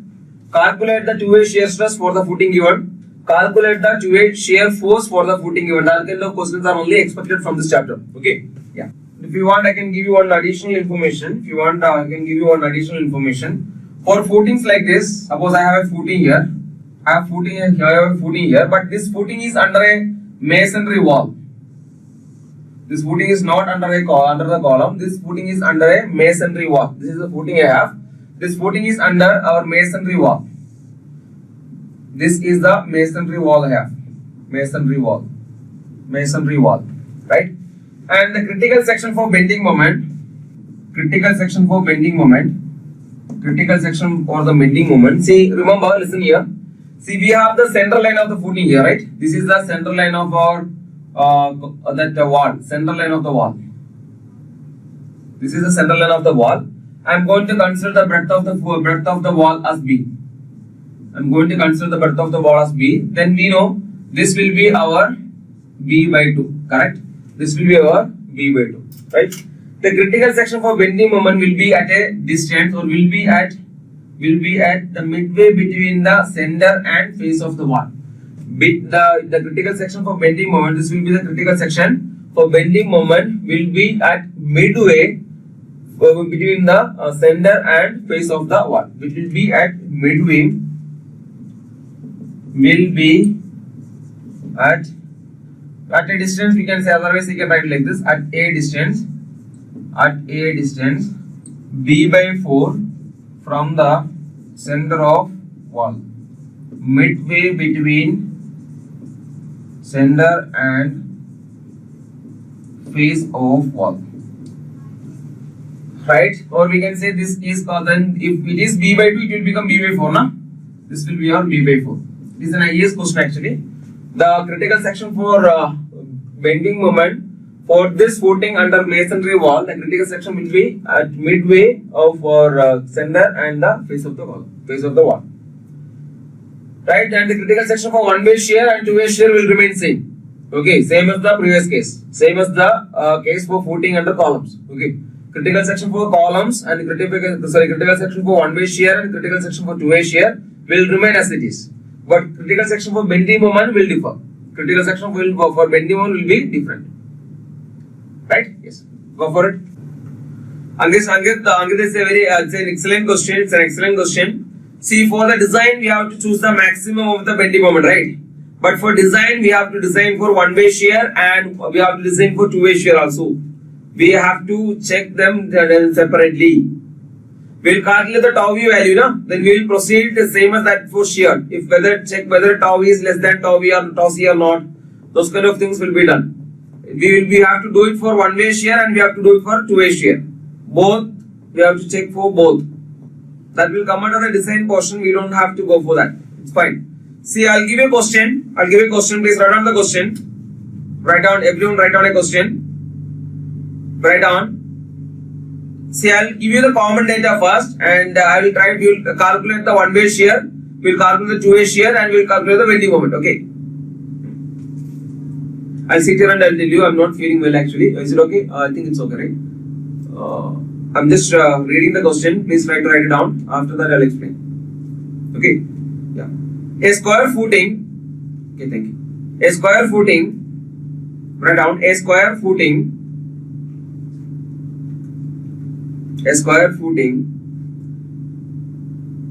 calculate the two-way shear stress for the footing given. Calculate the two-way shear force for the footing given. That kind of questions are only expected from this chapter. Okay. Yeah. If you want, I can give you one additional information. If you want, I can give you one additional information. For footings like this, suppose I have a footing here. I have footing here, I have a footing here, but this footing is under a masonry wall. This footing is not under the column. This footing is under a masonry wall. This is the footing I have. This footing is under our masonry wall. This is the masonry wall I have. Masonry wall, right? And the critical section for bending moment. Critical section for the bending moment. See, remember, listen here. See, we have the center line of the footing here, right? This is the center line of our wall. Center line of the wall. This is the center line of the wall. I am going to consider the breadth of the wall as B. I'm going to consider the breadth of the wall as B. Then we know this will be our B by 2. Correct? This will be our B by 2. Right? The critical section for bending moment will be at a distance or will be at the midway between the center and face of the wall. The critical section for bending moment, this will be the critical section for bending moment will be at midway between the center and face of the wall. It will be at midway. Will be at a distance, we can say, otherwise we can write like this, at a distance B by 4 from the center of wall, midway between center and face of wall, right? Or we can say this is then if it is B by 2, it will become B by 4, na? This will be our B by 4. This is an IAS question actually. The critical section for bending moment for this footing under masonry wall, the critical section will be at midway of our center and the face of the wall. Right? And the critical section for one-way shear and two-way shear will remain same. Okay, same as the previous case. Same as the case for footing under columns. Okay. Critical section for columns and critical section for one-way shear and critical section for two-way shear will remain as it is. But critical section for bending moment will differ. Critical section for bending moment will be different. Right? Yes. Go for it. Ankit is it's an excellent question. It's an excellent question. See, for the design, we have to choose the maximum of the bending moment, right? But for design, we have to design for one-way shear and we have to design for two-way shear also. We have to check them separately. We'll calculate the tau v value, no? Then we will proceed the same as that for shear. If check whether tau v is less than tau v or tau c or not, those kind of things will be done. We have to do it for one-way shear and we have to do it for two-way shear. Both we have to check for both. That will come under the design portion. We don't have to go for that. It's fine. See, I'll give you a question. Please write down the question. Write down. Everyone write down a question. Write down. See, I'll give you the common data first and I will try to calculate the one-way shear, we'll calculate the two-way shear and we'll calculate the bending moment, okay? I'll sit here and I'll tell you, I'm not feeling well actually. Is it okay? I think it's okay, right? I'm just reading the question, please try to write it down. After that, I'll explain. Okay? Yeah. A square footing, okay, thank you. A square footing, write down, a square footing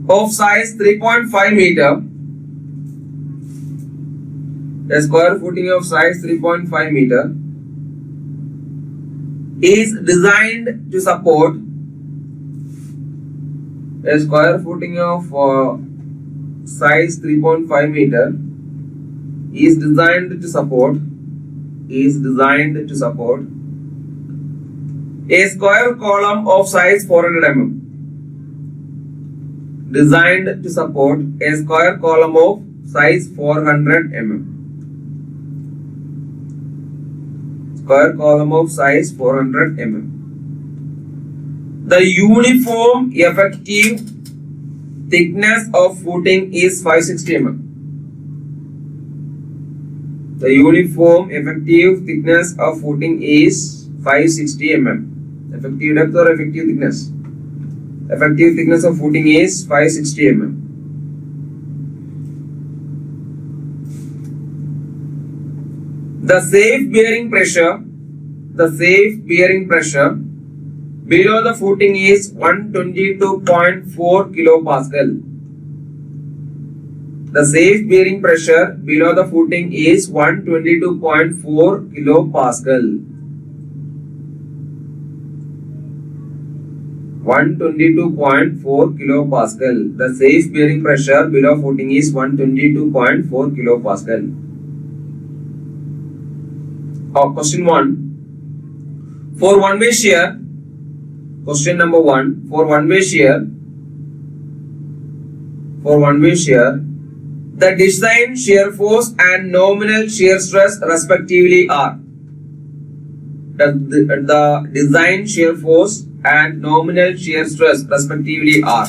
of size 3.5 meter. A square footing of size 3.5 meter is designed to support a square footing of size 3.5 meter is designed to support a square column of size 400 mm. Designed to support a square column of size 400 mm. Square column of size 400 mm. The uniform effective thickness of footing is 560 mm. The uniform effective thickness of footing is 560 mm. Effective depth or effective thickness? Effective thickness of footing is 560 mm. The safe bearing pressure below the footing is 122.4 kilopascal. The safe bearing pressure below the footing is 122.4 kilopascal. 122.4 kilopascal. The safe bearing pressure below footing is 122.4 kilopascal. Question 1. For one-way shear, question number 1. For one-way shear, the design shear force and nominal shear stress respectively are. The design shear force and nominal shear stress respectively are.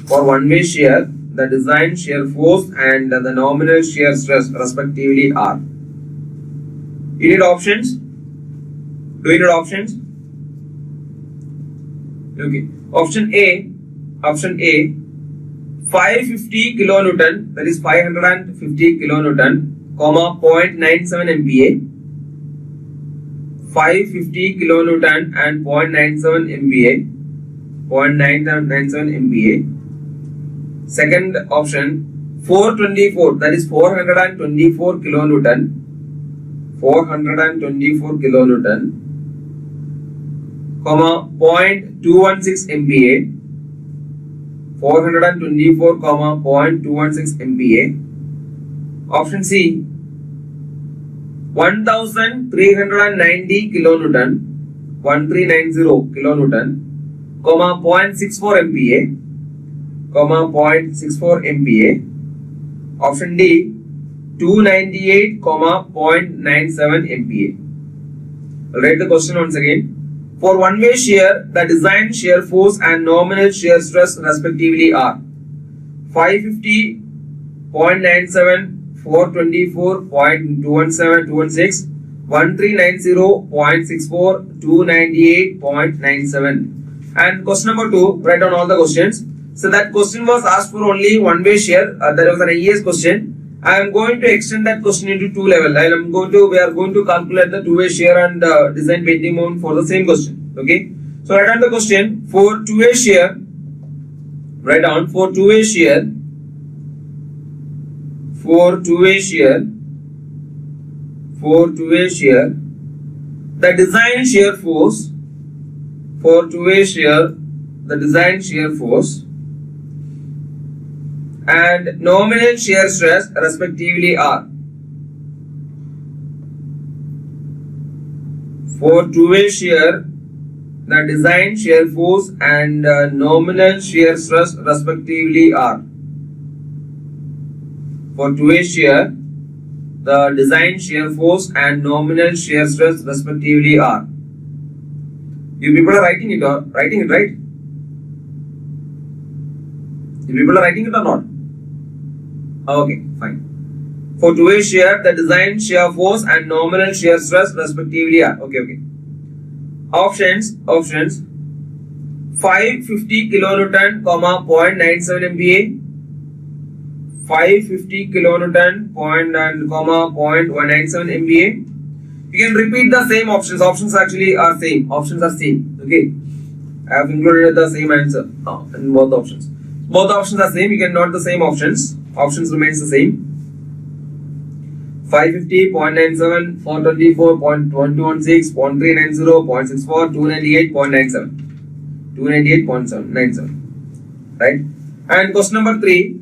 For one-way shear, the design shear force and the nominal shear stress respectively are. You need options? Do you need options? Okay. Option A, 550 kilonewton, that is 550 kilonewton, comma 0.97 MPa. 550 kilonewton and 0.97 MPa. 0.97 MPa. Second option, 424, that is 424 kilonewton. 424 kilonewton, comma 0.216 MPa. 424, 0.216 MPa. Option C, 1390 kilonewton, 1390 kilonewton, comma 0.64 MPa, 0.64 MPa. Option D, 298, 0.97 MPa. I'll write the question once again. For one-way shear, the design shear force and nominal shear stress respectively are 550, 0.97, 424, 0.217, 1390, 0.64, 298, 0.97. And question number 2, write down all the questions. So that question was asked for only one-way shear. That was an IAS question. I am going to extend that question into two level. We are going to calculate the two-way shear and design bending moment for the same question. Okay. So write down the question for two-way shear. Write down for two-way shear. For two-way shear, the design shear force. For two-way shear, the design shear force and nominal shear stress respectively are. For two-way shear, the design shear force and nominal shear stress respectively are. For two-way shear, the design shear force and nominal shear stress respectively are. You people are writing it right? You people are writing it or not? Okay, fine. For two-way shear, the design shear force and nominal shear stress respectively are. Okay. Options. 550 kilonewton, 0.97 MPa. 550 kilonewton, 0.97 MPa. You can repeat the same options. Options actually are same. Options are same. Okay. I have included the same answer in both options. Both options are same. You can note the same options. Options remains the same. 550, 0.97, 424, 0.216, 0.390, 0.64, 298, 0.97. 298.97. Right? And question number 3.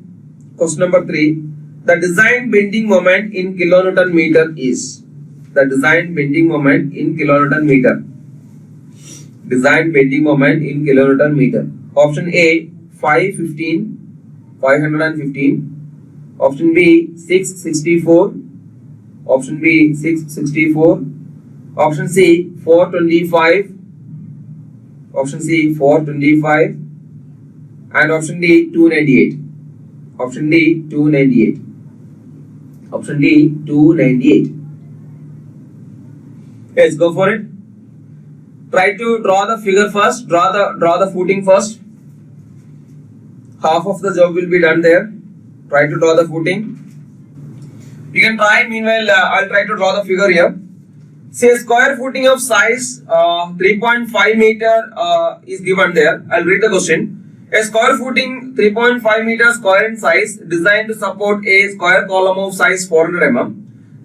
The design bending moment in kilonewton meter is. The design bending moment in kilonewton meter. Design bending moment in kilonewton meter. Option A 515. Option B 664. Option B 664. Option C 425. Option C 425. And option D 298. Option D 298. Option D 298. Yes, go for it. Try to draw the figure first. Draw the footing first. Half of the job will be done there. Try to draw the footing. You can try. Meanwhile, I'll try to draw the figure here. Say a square footing of size 3.5 meter is given there. I'll read the question. A square footing 3.5 meter square in size designed to support a square column of size 400 mm.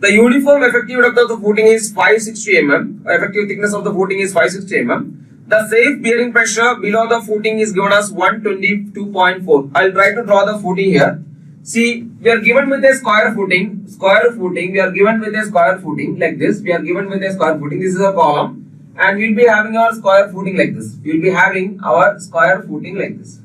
The uniform effective depth of the footing is 560 mm. Effective thickness of the footing is 560 mm. The safe bearing pressure below the footing is given as 122.4. I'll try to draw the footing here. See, we are given with a square footing. We are given with a square footing like this. We are given with a square footing. This is a column. And we'll be having our square footing like this. We'll be having our square footing like this.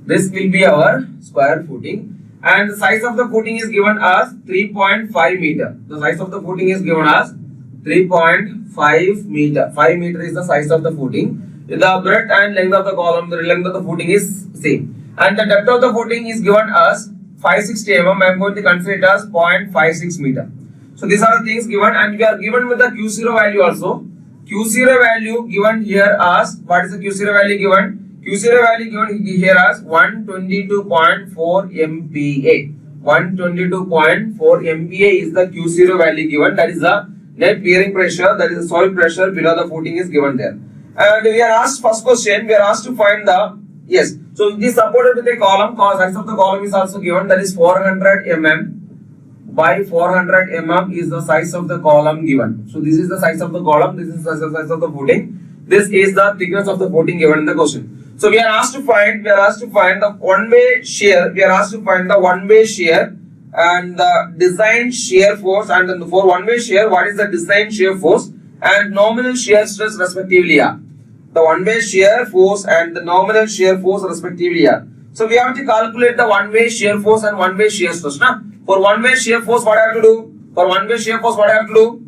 This will be our square footing. And the size of the footing is given as 3.5 meter. The size of the footing is given as 3.5 meter. 5 meter is the size of the footing. The breadth and length of the column, the length of the footing is same. And the depth of the footing is given as 560 mm. I am going to consider it as 0.56 meter. So these are the things given, and we are given with the Q0 value also. Q0 value given here as, what is the Q0 value given? Q0 value given here as 122.4 MPa. 122.4 MPa is the Q0 value given. That is the net bearing pressure, that is the soil pressure below the footing is given there. And we are asked, first question, we are asked to find the, yes. So it is supported with a column, size of the column is also given, that is 400 mm by 400 mm is the size of the column given. So this is the size of the column, this is the size of the footing. This is the thickness of the footing given in the question. So we are asked to find the one-way shear. We are asked to find the one-way shear and the design shear force. And then for one-way shear, what is the design shear force and nominal shear stress respectively? The one-way shear force and the nominal shear force respectively. So we have to calculate the one-way shear force and one-way shear stress. For one-way shear force, what I have to do? For one-way shear force, what I have to do?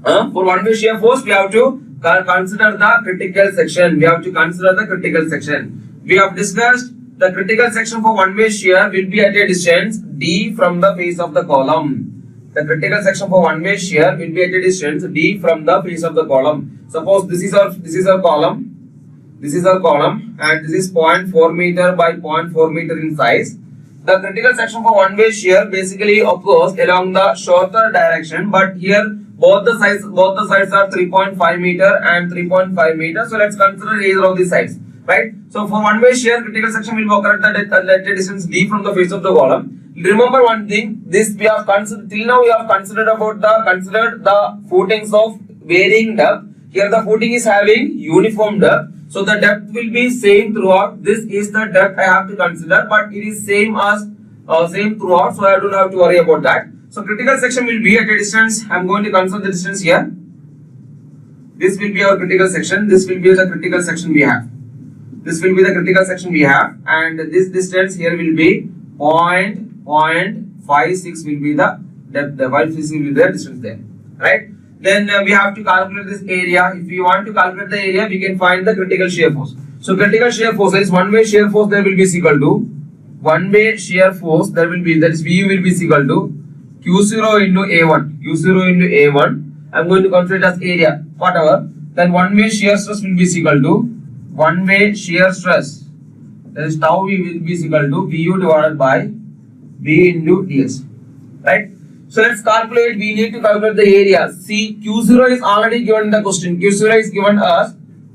For one-way shear force, we have to consider the critical section. We have to consider the critical section. We have discussed the critical section for one-way shear will be at a distance D from the face of the column. The critical section for one-way shear will be at a distance D from the face of the column. Suppose this is our column. This is our column, and this is 0.4 meter by 0.4 meter in size. The critical section for one-way shear basically occurs along the shorter direction, but here both the sides are 3.5 meter and 3.5 meter. So let's consider either of these sides, right? So for one-way shear, critical section will occur at a distance D from the face of the column. Remember one thing: this we have considered till now. We have considered the footings of varying depth. Here the footing is having uniform depth. So the depth will be same throughout. This is the depth I have to consider, but it is same throughout, so I don't have to worry about that. So critical section will be at a distance. I am going to consider the distance here. This will be our critical section. This will be the critical section we have. This will be the critical section we have, and this distance here will be 0.56 will be the depth. The 5 will be the distance there, right? Then we have to calculate this area. If we want to calculate the area, we can find the critical shear force. So critical shear force is one-way shear force. There will be equal to one-way shear force. There will be, that is VU will be equal to Q0 into A1. Q0 into A1. I'm going to consider it as area, whatever. Then one-way shear stress will be equal to one-way shear stress. That is tau V will be equal to VU divided by V into ds, right? So let's calculate. We need to calculate the area. See, Q0 is already given in the question. Q0 is given as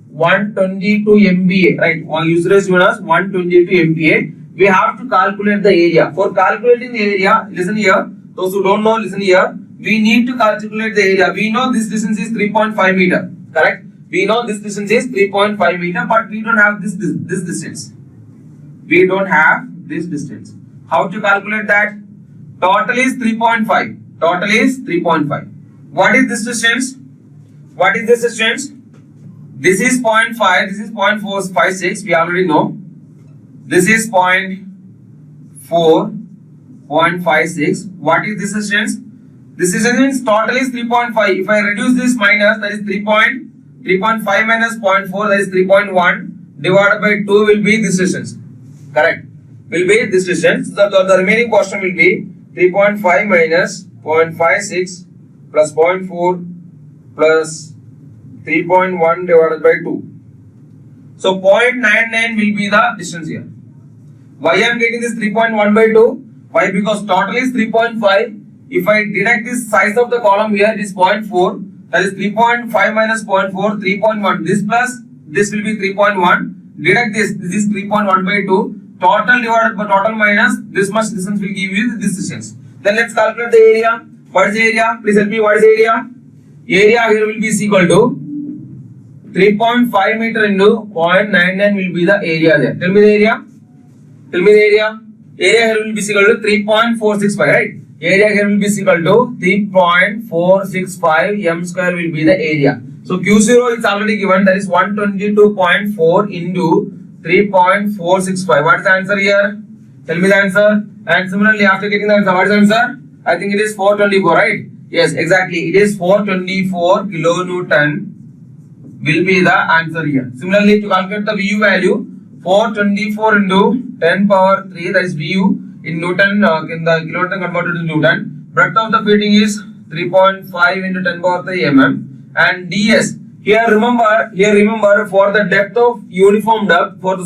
122 MPa, right? Q0 is given as 122 MPa. We have to calculate the area. For calculating the area, listen here. Those who don't know, listen here. We need to calculate the area. We know this distance is 3.5 meter. Correct? We know this distance is 3.5 meter, but we don't have this distance. We don't have this distance. How to calculate that? Total is 3.5. Total is 3.5. What is this distance? What is this distance? This is 0.5. This is 0.456. We already know. This is 0.4.56. What is this distance? This distance total is 3.5. If I reduce this minus, that is 3.5 minus 0.4, that is 3.1 divided by 2 will be this distance. Correct? Will be this distance. The remaining portion will be 3.5 minus 0.56 plus 0.4 plus 3.1 divided by 2. So 0.99 will be the distance here. Why I am getting this 3.1 by 2? Why? Because total is 3.5. If I deduct this size of the column here, it is 0.4. That is 3.5 minus 0.4, 3.1. This plus this will be 3.1. Deduct this. This is 3.1 by 2. Total divided by total minus this much distance will give you this distance. Then let's calculate the area. What is the area? Please help me. What is the area? Area here will be equal to 3.5 meter into 0.99 will be the area there. Tell me the area. Tell me the area. Area here will be equal to 3.465, right? Area here will be equal to 3.465 m square will be the area. So Q0 is already given, that is 122.4 into 3.465. What is the answer here? Tell me the answer. And similarly, after getting the answer, what is the answer? I think it is 424, right? Yes, exactly. It is 424 kilonewton will be the answer here. Similarly, to calculate the VU value, 424 into 10 power 3, that is VU in Newton, in the kilonewton converted to Newton. Breadth of the fitting is 3.5 into 10 power 3 mm. And DS, here remember for the depth of uniform depth, for the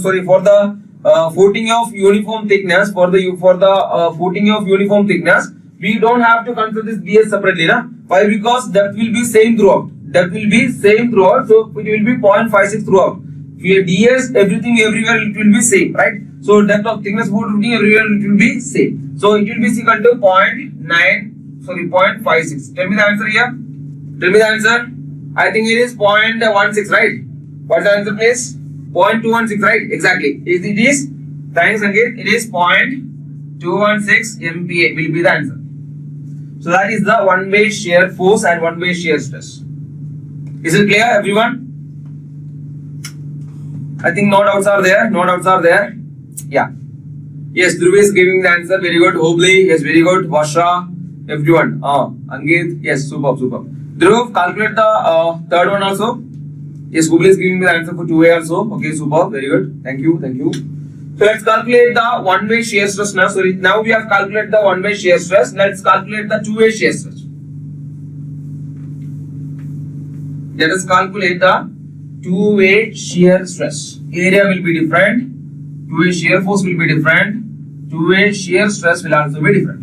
footing of uniform thickness, footing of uniform thickness, we don't have to consider this DS separately, na? Why? Because depth will be same throughout. Depth will be same throughout, so it will be 0.56 throughout. Here DS, everything everywhere it will be same, right? So depth of thickness footing everywhere it will be same. So it will be equal to 0.56. Tell me the answer here. Tell me the answer. I think it is 0.16, right? What's the answer, please? 0.216, right? Exactly. It is. Thanks, Ankit. It is 0.216 MPa will be the answer. So that is the one-way shear force and one-way shear stress. Is it clear, everyone? I think no doubts are there. No doubts are there. Yeah. Yes, Dhruv is giving the answer. Very good. Hobli. Yes, very good. Vasha. Everyone. Angit. Yes, superb. Dhruv, calculate the third one also. Yes, Hobli is giving me the answer for 2A also. Okay, superb. Very good. Thank you. So let's calculate the one-way shear stress now. So now we have calculated the one-way shear stress. Let's calculate the two-way shear stress. Let us calculate the two-way shear stress. Area will be different. Two-way shear force will be different. Two-way shear stress will also be different.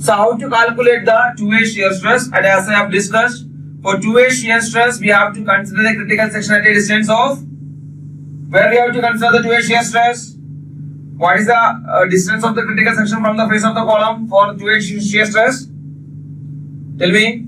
So how to calculate the two-way shear stress? And as I have discussed, for two-way shear stress, we have to consider the critical section at a distance of. Where we have to consider the two-way shear stress? What is the distance of the critical section from the face of the column for two-way shear stress? Tell me.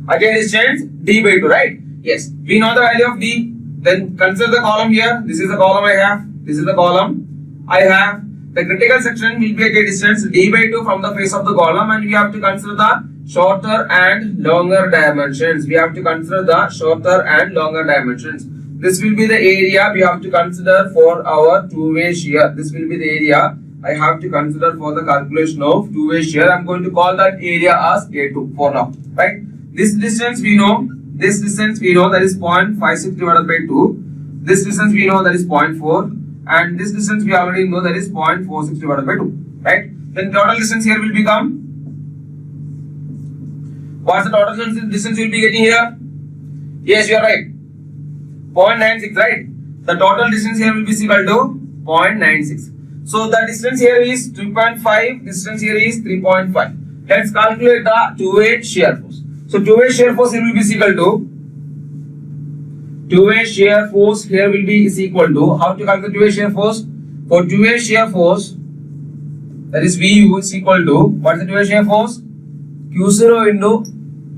At a distance d by 2, right? Yes. We know the value of d. Then consider the column here. This is the column I have. This is the column I have. The critical section will be at a distance d by 2 from the face of the column, and we have to consider the shorter and longer dimensions. We have to consider the shorter and longer dimensions. This will be the area we have to consider for our two-way shear. This will be the area I have to consider for the calculation of two-way shear. I am going to call that area as A2 for now, right? This distance we know. This distance we know, that is 0.56 divided by 2. This distance we know, that is 0.4. And this distance we already know, that is 0.46 divided by 2. Right? Then total distance here will become. What's the total distance you will be getting here? Yes, you are right. 0.96, right? The total distance here will be equal to 0.96. So the distance here is 3.5. Distance here is 3.5. Let's calculate the two-way shear force. So two-way shear force here will be equal to. Two-way shear force here will be equal to. How to calculate two-way shear force? For two-way shear force, that is VU is equal to, what is the two-way shear force? Q0 into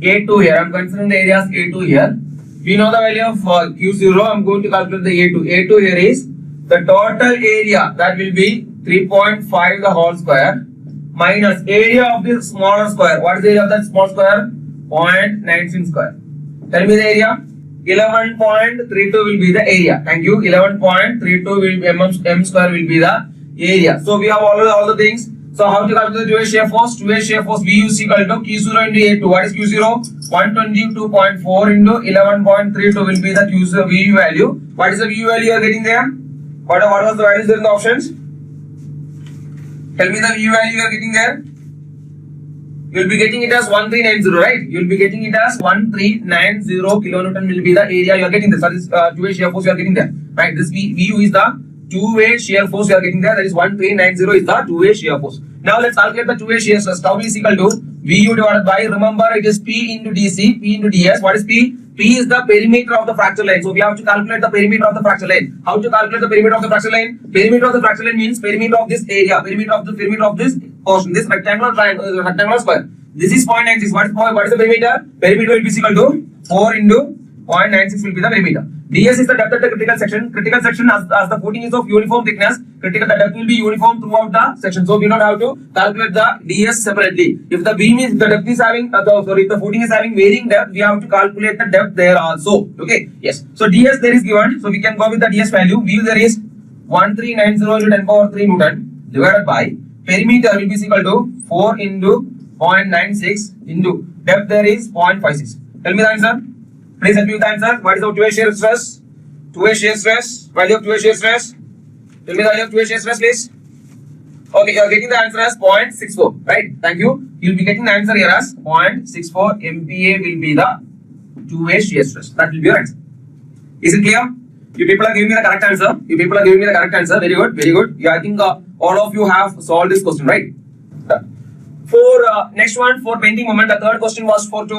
A2 here. I'm considering the area as A2 here. We know the value of Q0. I'm going to calculate the A2. A2 here is the total area, that will be 3.5 the whole square minus area of this smaller square. What is the area of that small square? 0.96 square. Tell me the area. 11.32 will be the area. Thank you. 11.32 will be m square will be the area. So we have all the things. So how to calculate the two-way shear force? Two-way shear force VU is equal to Q0 into A2. What is Q0? 122.4 into 11.32 will be the Q0 VU value. What is the VU value you are getting there? What was the values there in the options? Tell me the VU value you are getting there. You will be getting it as 1390, right? You will be getting it as 1390 kilonewton will be the area you are getting this. That is two-way shear force you are getting there, right? This VU is the two-way shear force you are getting there. That is 1390 is the two-way shear force. Now let's calculate the two-way shear stress. Tau is equal to VU divided by, remember it is P into DC, P into DS. What is P? P is the perimeter of the fracture line. So we have to calculate the perimeter of the fracture line. How to calculate the perimeter of the fracture line? Perimeter of the fracture line means perimeter of this area, perimeter of this portion, this rectangular triangle, rectangular square. This is 0.96. What is the perimeter? Perimeter will be equal to 4 into 0.96 will be the perimeter. DS is the depth at the critical section. Critical section as the footing is of uniform thickness. The depth will be uniform throughout the section. So we don't have to calculate the DS separately. If the beam is, the depth is having, if the footing is having varying depth, we have to calculate the depth there also. Okay. Yes. So DS there is given. So we can go with the DS value. VU there is 1390 into 10 power 3 Newton divided by perimeter will be equal to 4 into 0.96 into depth there is 0.56. Tell me the answer. Please help me with the answer. What is the two-way shear stress? Two-way shear stress. Value of two-way shear stress. Tell me the value of two-way shear stress, please. Okay, you are getting the answer as 0.64. Right? Thank you. You will be getting the answer here as 0.64 MPa will be the two-way shear stress. That will be your answer. Is it clear? You people are giving me the correct answer. You people are giving me the correct answer. Very good. Very good. Yeah, I think all of you have solved this question, right? For next one, for bending moment, the third question was to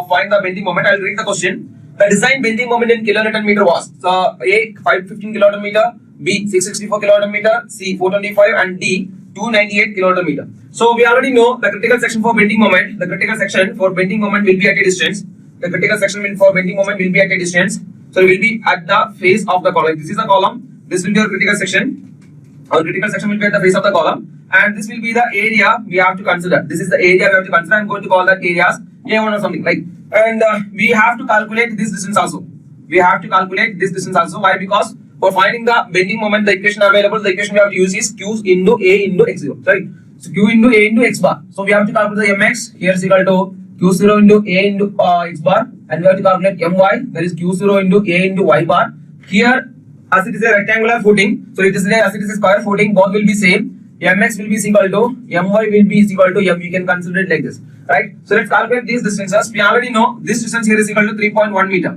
find the bending moment. I will read the question. The design bending moment in kilonewton meter was A 515 kilonewton meter, B 664 kilonewton meter, C 425 and D 298 kilonewton meter. So we already know the critical section for bending moment. The critical section for bending moment will be at a distance. The critical section for bending moment will be at a distance. So it will be at the face of the column. This is the column. This will be your critical section. Our critical section will be at the face of the column. And this will be the area we have to consider. This is the area we have to consider. I'm going to call that areas A1 or something like. And we have to calculate this distance also. We have to calculate this distance also. Why? Because for finding the bending moment, the equation available, the equation we have to use is Q into A into X0. Sorry. So Q into A into X bar. So we have to calculate the Mx. Here is equal to Q0 into A into X bar. And we have to calculate My. That is Q0 into A into Y bar. Here, as it is a rectangular footing, so it is as it is a square footing, both will be same. Mx will be equal to My will be equal to M. We can consider it like this, right? So let's calculate these distances. We already know this distance here is equal to 3.1 meter.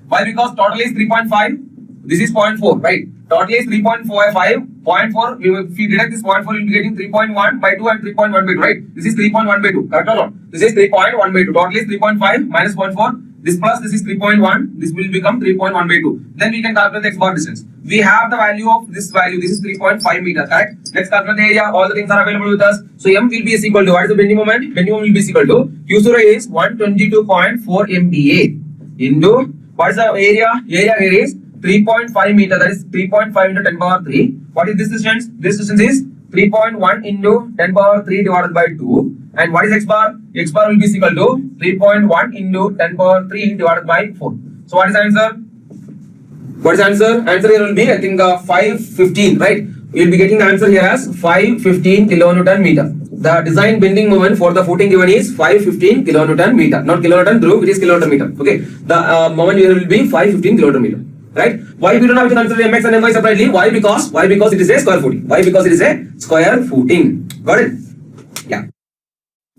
Why? Because total is 3.5. This is 0.4, right? Total is 3.45. 0.4. If we deduct this 0.4, we'll be getting 3.1 by 2 and 3.1 by 2, right? This is 3.1 by 2. Correct or not? This is 3.1 by 2. Total is 3.5 minus 0.4. This plus this is 3.1. This will become 3.1 by 2. Then we can calculate the X bar distance. We have the value of this value. This is 3.5 meters, correct? Let's calculate the area. All the things are available with us. So M will be equal to, what is the bending moment? Bending moment will be equal to Q0 is 122.4 MPa into, what is the area? Area here is 3.5 meter. That is 3.5 into 10 power 3. What is this distance? This distance is 3.1 into 10 power 3 divided by 2. And what is X bar? X bar will be equal to 3.1 into 10 power 3 divided by 4. So what is the answer? What is the answer? Answer here will be, I think, 515, right? We will be getting the answer here as 515 kilonewton meter. The design bending moment for the footing given is 515 kilonewton meter. Not kilonewton through, it is kilonewton meter. Okay. The moment here will be 515 kilonewton meter. Right? Why we don't have to consider Mx and My separately? Why? Because it is a square footing. Why? Because it is a square footing. Got it? Yeah.